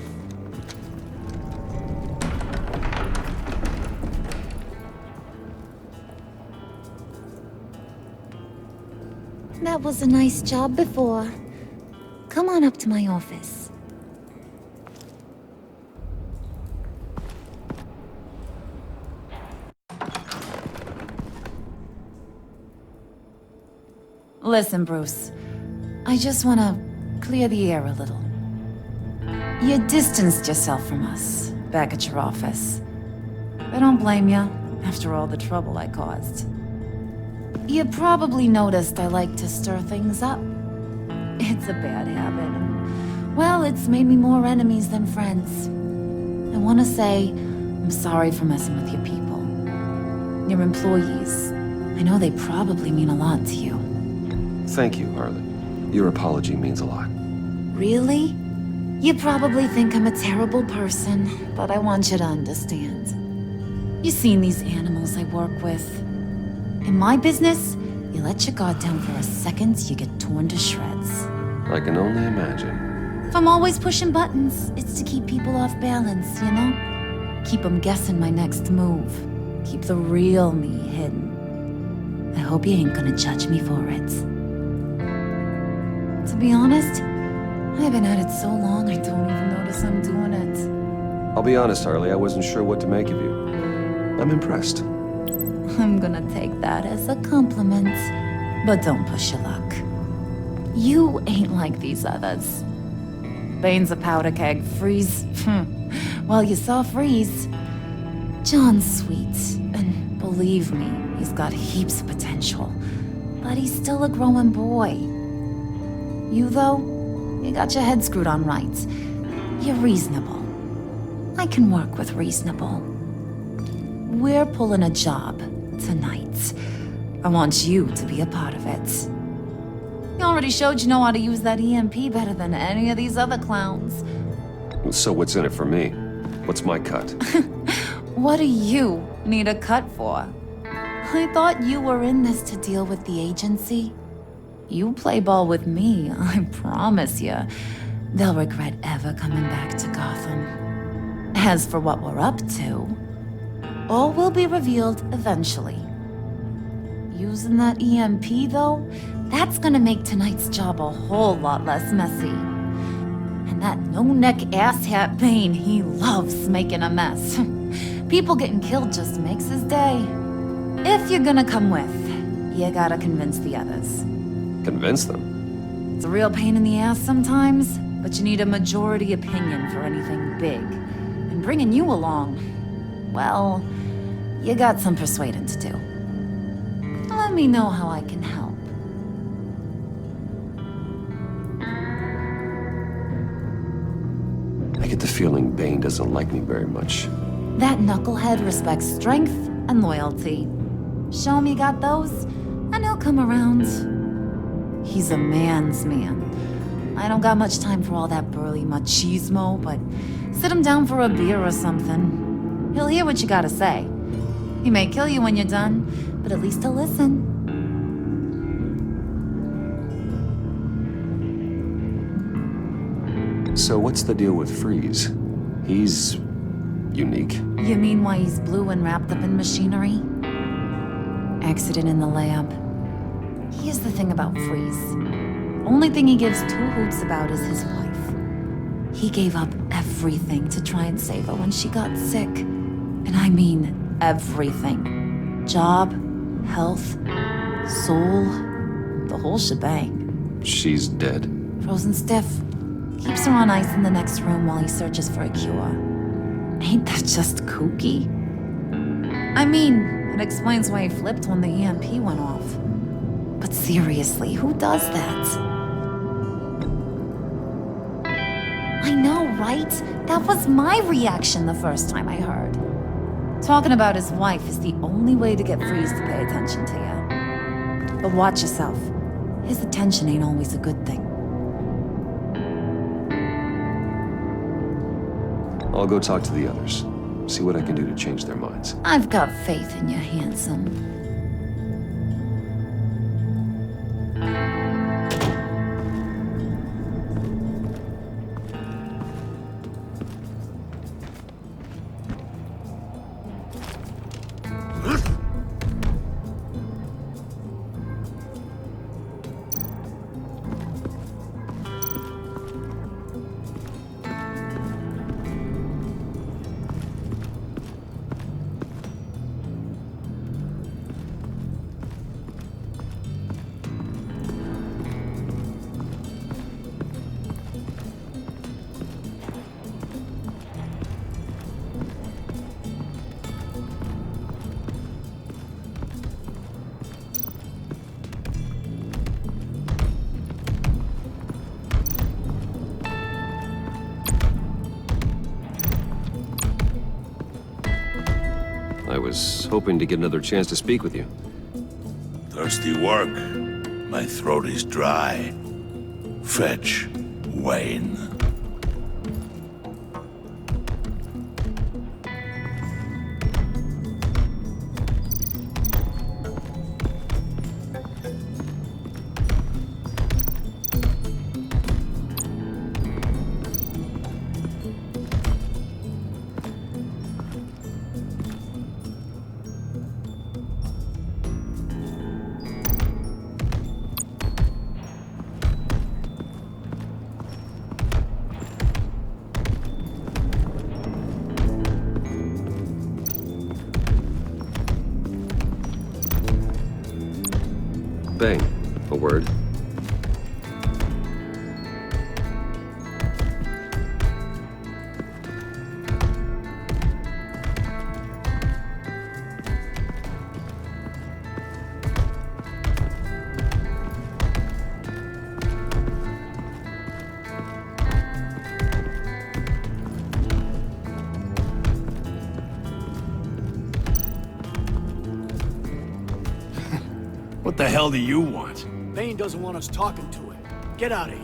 That was a nice job before. Come on up to my office. Listen, Bruce. I just want to clear the air a little. You distanced yourself from us back at your office. I don't blame you, after all the trouble I caused. You probably noticed I like to stir things up. It's a bad habit. And, well, it's made me more enemies than friends. I want to say I'm sorry for messing with your people. Your employees. I know they probably mean a lot to you. Thank you, Harley. Your apology means a lot. Really? You probably think I'm a terrible person, but I want you to understand. You've seen these animals I work with. In my business, you let your guard down for a second, you get torn to shreds. I can only imagine. If I'm always pushing buttons, it's to keep people off balance, you know? Keep them guessing my next move. Keep the real me hidden. I hope you ain't gonna judge me for it. To be honest, I've been at it so long I don't even notice I'm doing it. I'll be honest, Harley, I wasn't sure what to make of you. I'm impressed. I'm gonna take that as a compliment, but don't push your luck. You ain't like these others. Bane's a powder keg, Freeze. Well, you saw Freeze. John's sweet, and believe me, he's got heaps of potential. But he's still a growing boy. You, though, you got your head screwed on right. You're reasonable. I can work with reasonable. We're pulling a job tonight. I want you to be a part of it. You already showed you know how to use that EMP better than any of these other clowns. So what's in it for me? What's my cut? What do you need a cut for? I thought you were in this to deal with the agency. You play ball with me, I promise you. They'll regret ever coming back to Gotham. As for what we're up to, all will be revealed eventually. Using that EMP, though, that's gonna make tonight's job a whole lot less messy. And that no-neck asshat Bane, he loves making a mess. People getting killed just makes his day. If you're gonna come with, you gotta convince the others. Convince them? It's a real pain in the ass sometimes, but you need a majority opinion for anything big. And bringing you along, well, you got some persuading to do. Let me know how I can help. I get the feeling Bane doesn't like me very much. That knucklehead respects strength and loyalty. Show him you got those, and he'll come around. He's a man's man. I don't got much time for all that burly machismo, but sit him down for a beer or something. He'll hear what you gotta say. He may kill you when you're done, but at least he'll listen. So what's the deal with Freeze? He's unique. You mean why he's blue and wrapped up in machinery? Accident in the lab. Here's the thing about Freeze. Only thing he gives two hoots about is his wife. He gave up everything to try and save her when she got sick. And I mean everything. Job, health, soul, the whole shebang. She's dead? Frozen stiff. Keeps her on ice in the next room while he searches for a cure. Ain't that just kooky? I mean, it explains why he flipped when the EMP went off. But seriously, who does that? I know, right? That was my reaction the first time I heard. Talking about his wife is the only way to get Freeze to pay attention to you. But watch yourself. His attention ain't always a good thing. I'll go talk to the others. See what I can do to change their minds. I've got faith in you, handsome. I was hoping to get another chance to speak with you. Thirsty work. My throat is dry. Fetch Wayne. Bane, a word. What the hell do you want? Bane doesn't want us talking to him. Get out of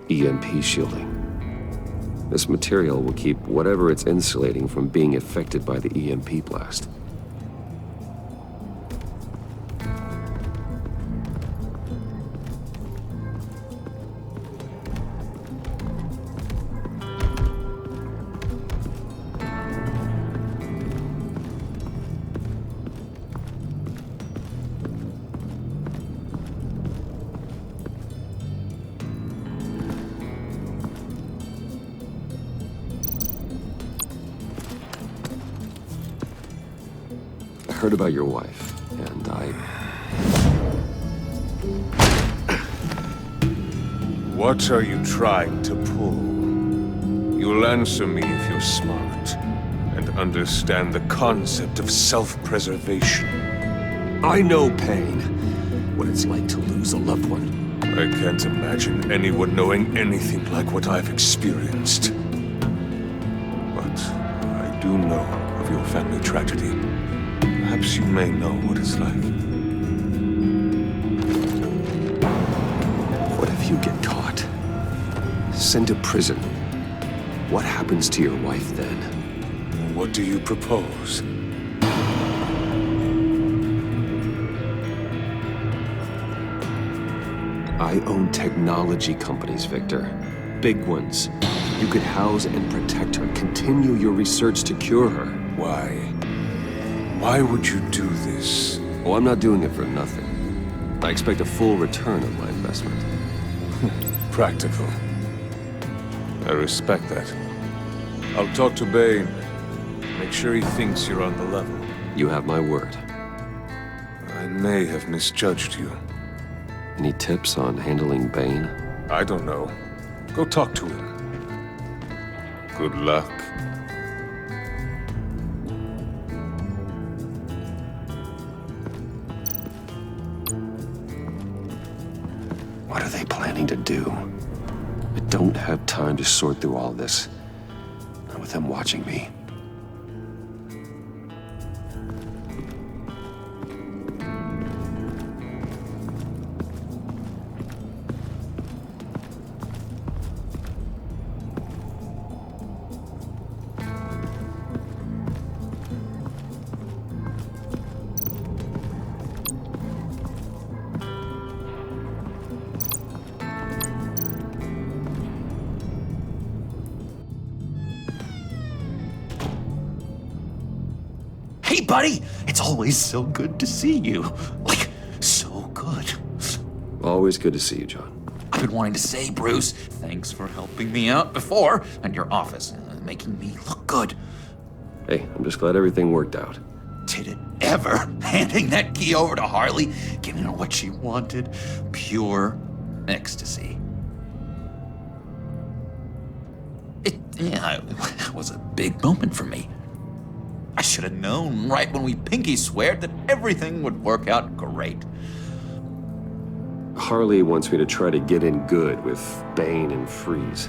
here. EMP shielding. This material will keep whatever it's insulating from being affected by the EMP blast. I heard about your wife, and What are you trying to pull? You'll answer me if you're smart and understand the concept of self-preservation. I know pain. What it's like to lose a loved one. I can't imagine anyone knowing anything like what I've experienced. But I do know of your family tragedy. Perhaps you may know what it's like. What if you get caught? Sent to prison. What happens to your wife then? What do you propose? I own technology companies, Victor. Big ones. You could house and protect her, continue your research to cure her. Why? Why would you do this? Oh, I'm not doing it for nothing. I expect a full return on my investment. Practical. I respect that. I'll talk to Bane. Make sure he thinks you're on the level. You have my word. I may have misjudged you. Any tips on handling Bane? I don't know. Go talk to him. Good luck. What are they planning to do? I don't have time to sort through all this. Not with them watching me. Hey, buddy! It's always so good to see you. Like, so good. Always good to see you, John. I've been wanting to say, Bruce, thanks for helping me out before, and your office, making me look good. Hey, I'm just glad everything worked out. Did it ever? Handing that key over to Harley, giving her what she wanted. Pure ecstasy. It was a big moment for me. I should have known right when we pinky sweared that everything would work out great. Harley wants me to try to get in good with Bane and Freeze.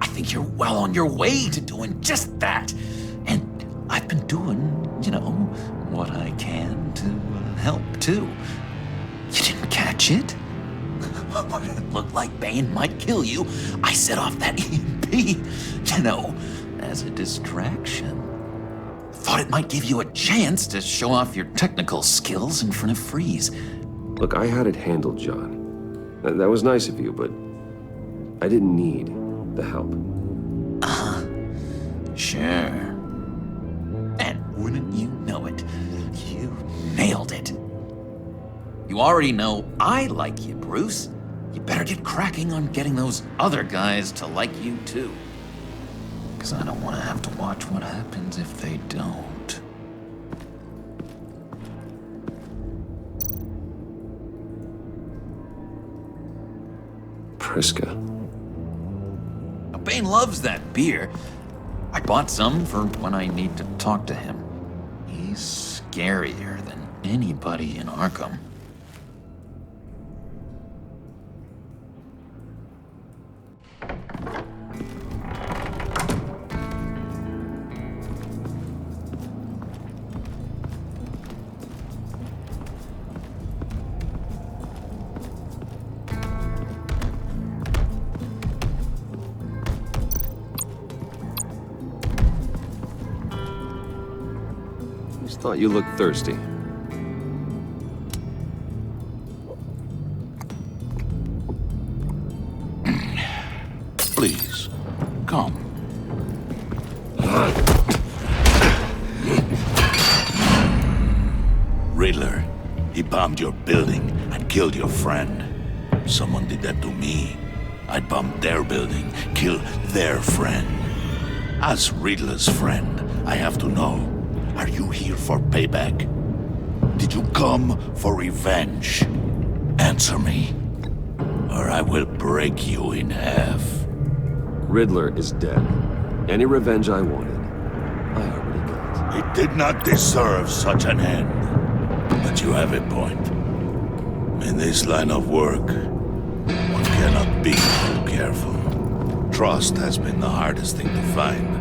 I think you're well on your way to doing just that. And I've been doing, what I can to help too. You didn't catch it? When it looked like Bane might kill you, I set off that EMP, as a distraction. Thought it might give you a chance to show off your technical skills in front of Freeze. Look, I had it handled, John. That was nice of you, but I didn't need the help. Sure. And wouldn't you know it, you nailed it. You already know I like you, Bruce. You better get cracking on getting those other guys to like you too. Because I don't want to have to watch what happens if they don't. Priska. Now, Bane loves that beer. I bought some for when I need to talk to him. He's scarier than anybody in Arkham. Thought you looked thirsty. Please, come. Riddler, he bombed your building and killed your friend. Someone did that to me. I'd bomb their building, kill their friend. As Riddler's friend, I have to know. Are you here for payback? Did you come for revenge? Answer me, or I will break you in half. Riddler is dead. Any revenge I wanted, I already got. He did not deserve such an end. But you have a point. In this line of work, one cannot be too careful. Trust has been the hardest thing to find.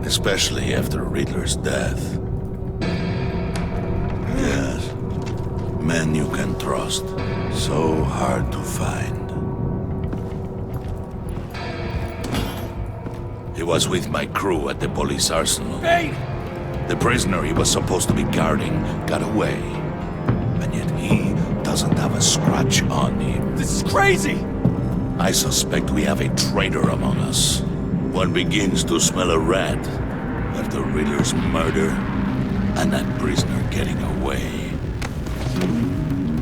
Especially after Riddler's death. Yes. Men you can trust. So hard to find. He was with my crew at the police arsenal. Bane! The prisoner he was supposed to be guarding got away. And yet he doesn't have a scratch on him. This is crazy! I suspect we have a traitor among us. One begins to smell a rat after Riddler's murder and that prisoner getting away.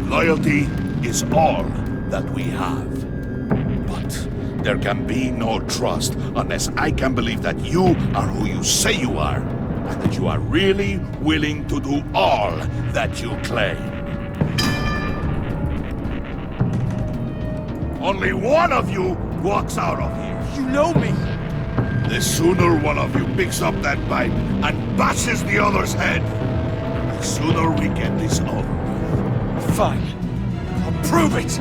Loyalty is all that we have. But there can be no trust unless I can believe that you are who you say you are, and that you are really willing to do all that you claim. Only one of you walks out of here. You know me! The sooner one of you picks up that pipe and bashes the other's head, the sooner we get this over. Fine. I'll prove it!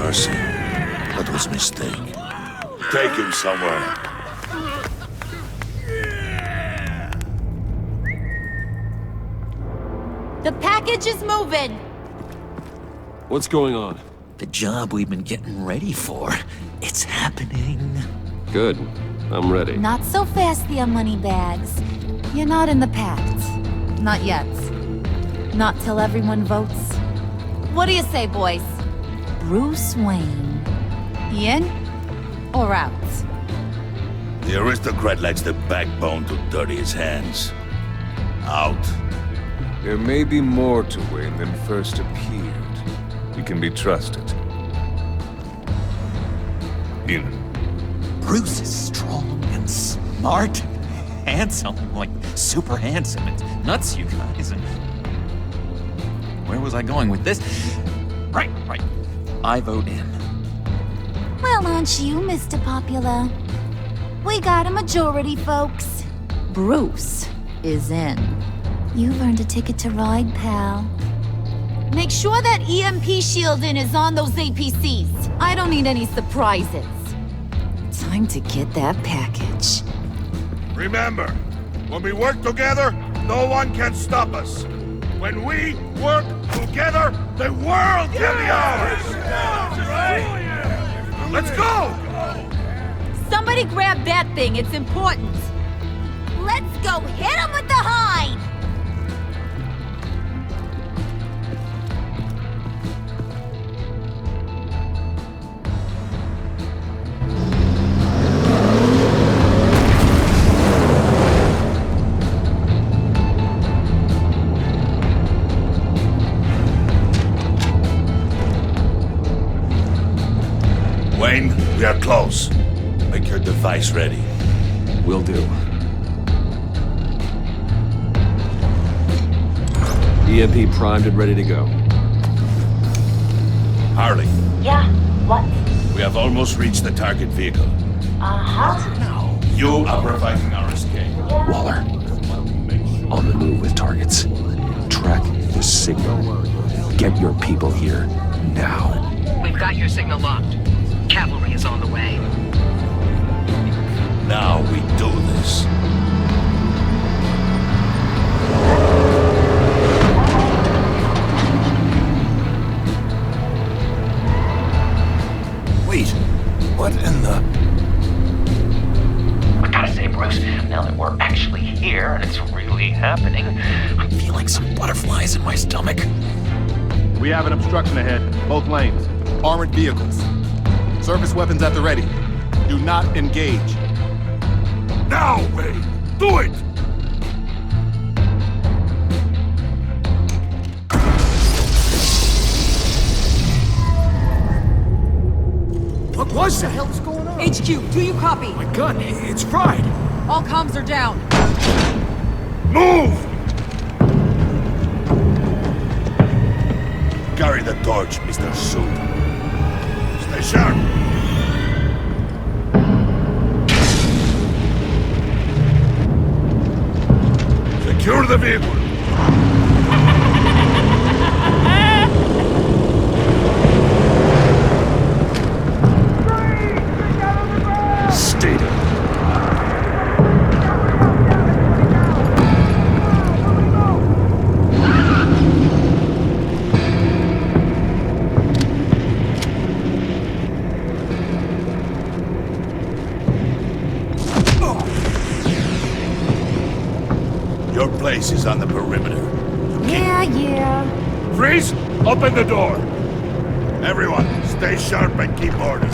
mercy. That was a mistake. Take him somewhere. The package is moving. What's going on? The job we've been getting ready for. It's happening. Good. I'm ready. Not so fast, the moneybags. You're not in the Pact. Not yet. Not till everyone votes. What do you say, boys? Bruce Wayne. In or out? The aristocrat lacks the backbone to dirty his hands. Out. There may be more to Wayne than first appeared. He can be trusted. In. Bruce is strong and smart, handsome, like super handsome. It's nuts, you guys. And where was I going with this? Right. I vote in. Well, aren't you, Mr. Popular? We got a majority, folks. Bruce is in. You've earned a ticket to ride, pal. Make sure that EMP shielding is on those APCs. I don't need any surprises. Time to get that package. Remember, when we work together, no one can stop us. When we work together, the world can be ours! Let's go! Somebody grab that thing, it's important. Let's go hit him with the hide! Wayne, we are close. Make your device ready. Will do. EMP primed and ready to go. Harley. Yeah, what? We have almost reached the target vehicle. Uh-huh. You are providing our escape. Waller. On the move with targets. Track the signal. Get your people here now. We've got your signal locked. Cavalry is on the way. Now we do this. Wait, what in the... I gotta say, Bruce, now that we're actually here and it's really happening, I'm feeling some butterflies in my stomach. We have an obstruction ahead, both lanes. Armored vehicles. Service weapons at the ready. Do not engage. Now, Wayne! Do it! What was that? What the hell's going on? HQ, do you copy? My gun, it's fried. All comms are down. Move! Carry the torch, Mr. Sue. Stay sharp. Secure the vehicle. Stay down. Your place is on the perimeter. Yeah. Freeze! Open the door! Everyone, stay sharp and keep order.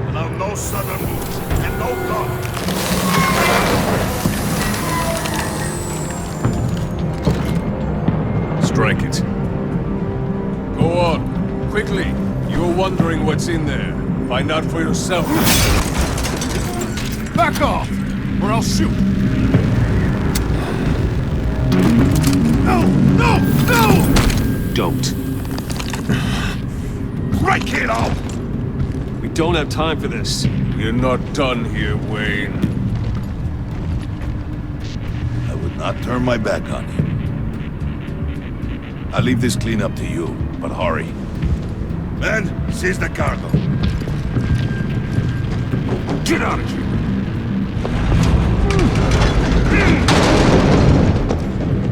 Allow no sudden moves and no cover. Strike it. Go on, quickly. You're wondering what's in there. Find out for yourself. Back off, or I'll shoot. No! No! No! Don't. Right, kiddo! We don't have time for this. We're not done here, Wayne. I would not turn my back on you. I'll leave this clean up to you, but hurry. Men, seize the cargo. Get out of here!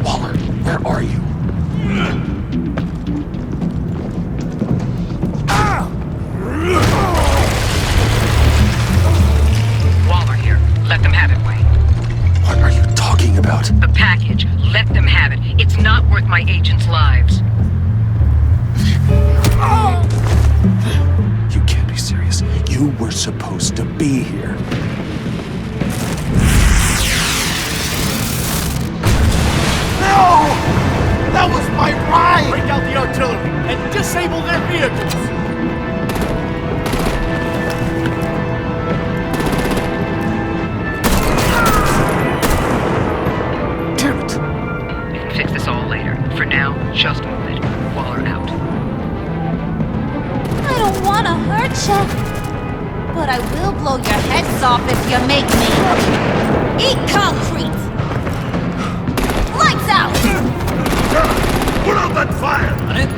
Waller, where are you? Waller here. Let them have it, Wayne. What are you talking about? The package. Let them have it. It's not worth my agents' lives. You can't be serious. You were supposed to be here. No! That was my ride! Break out the artillery and disable their vehicles! Damn it! You can fix this all later. For now, just move it. Waller out. I don't want to hurt you, but I will blow your heads off if you make me. Eat concrete! Lights out! Put out that fire! On it?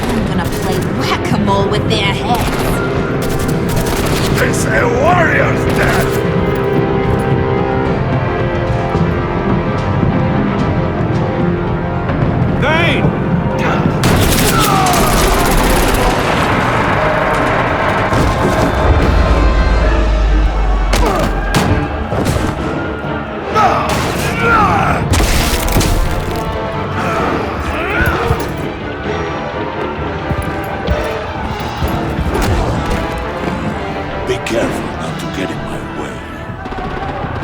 I'm gonna play whack-a-mole with their heads. They say warrior's death! Bane! Be careful not to get in my way.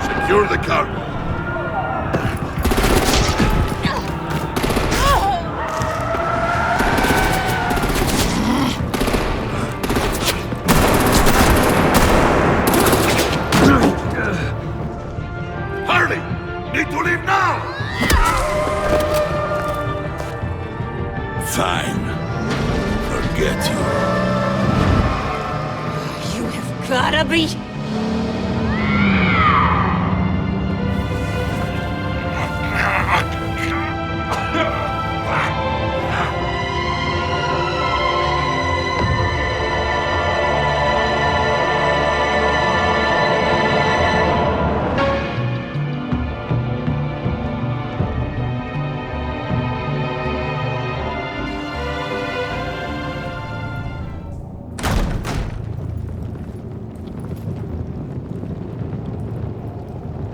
Secure the cargo. Harley! Need to leave now! Fine. Forget you. You have gotta be...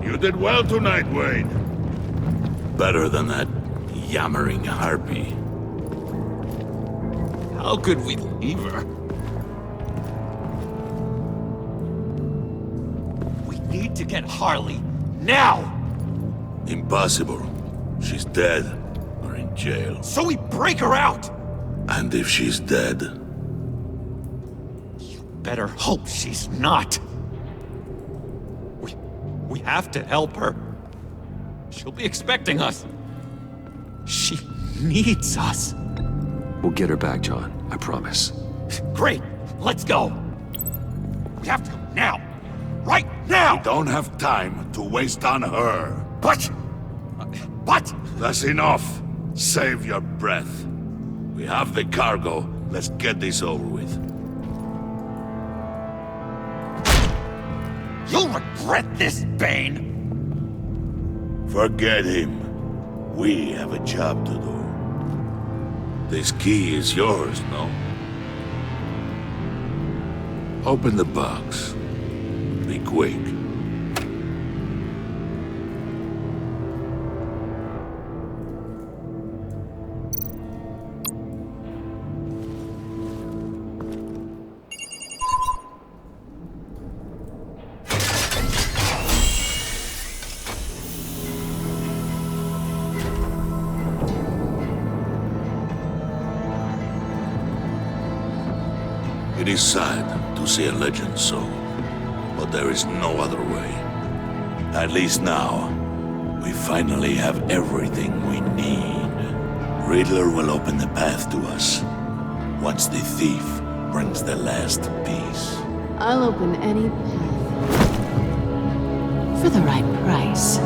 You did well tonight, Wayne. Better than that yammering harpy. How could we leave her? We need to get Harley now! Impossible. She's dead or in jail. So we break her out! And if she's dead, Better hope she's not. We have to help her. She'll be expecting us. She needs us. We'll get her back, John. I promise. Great. Let's go. We have to go now. Right now! we don't have time to waste on her. But... That's enough. Save your breath. We have the cargo. Let's get this over with. You'll regret this, Bane! Forget him. We have a job to do. This key is yours, no? Open the box. Be quick. It is sad to see a legend so, but there is no other way. At least now, we finally have everything we need. Riddler will open the path to us. Once the thief, brings the last piece. I'll open any path. For the right price.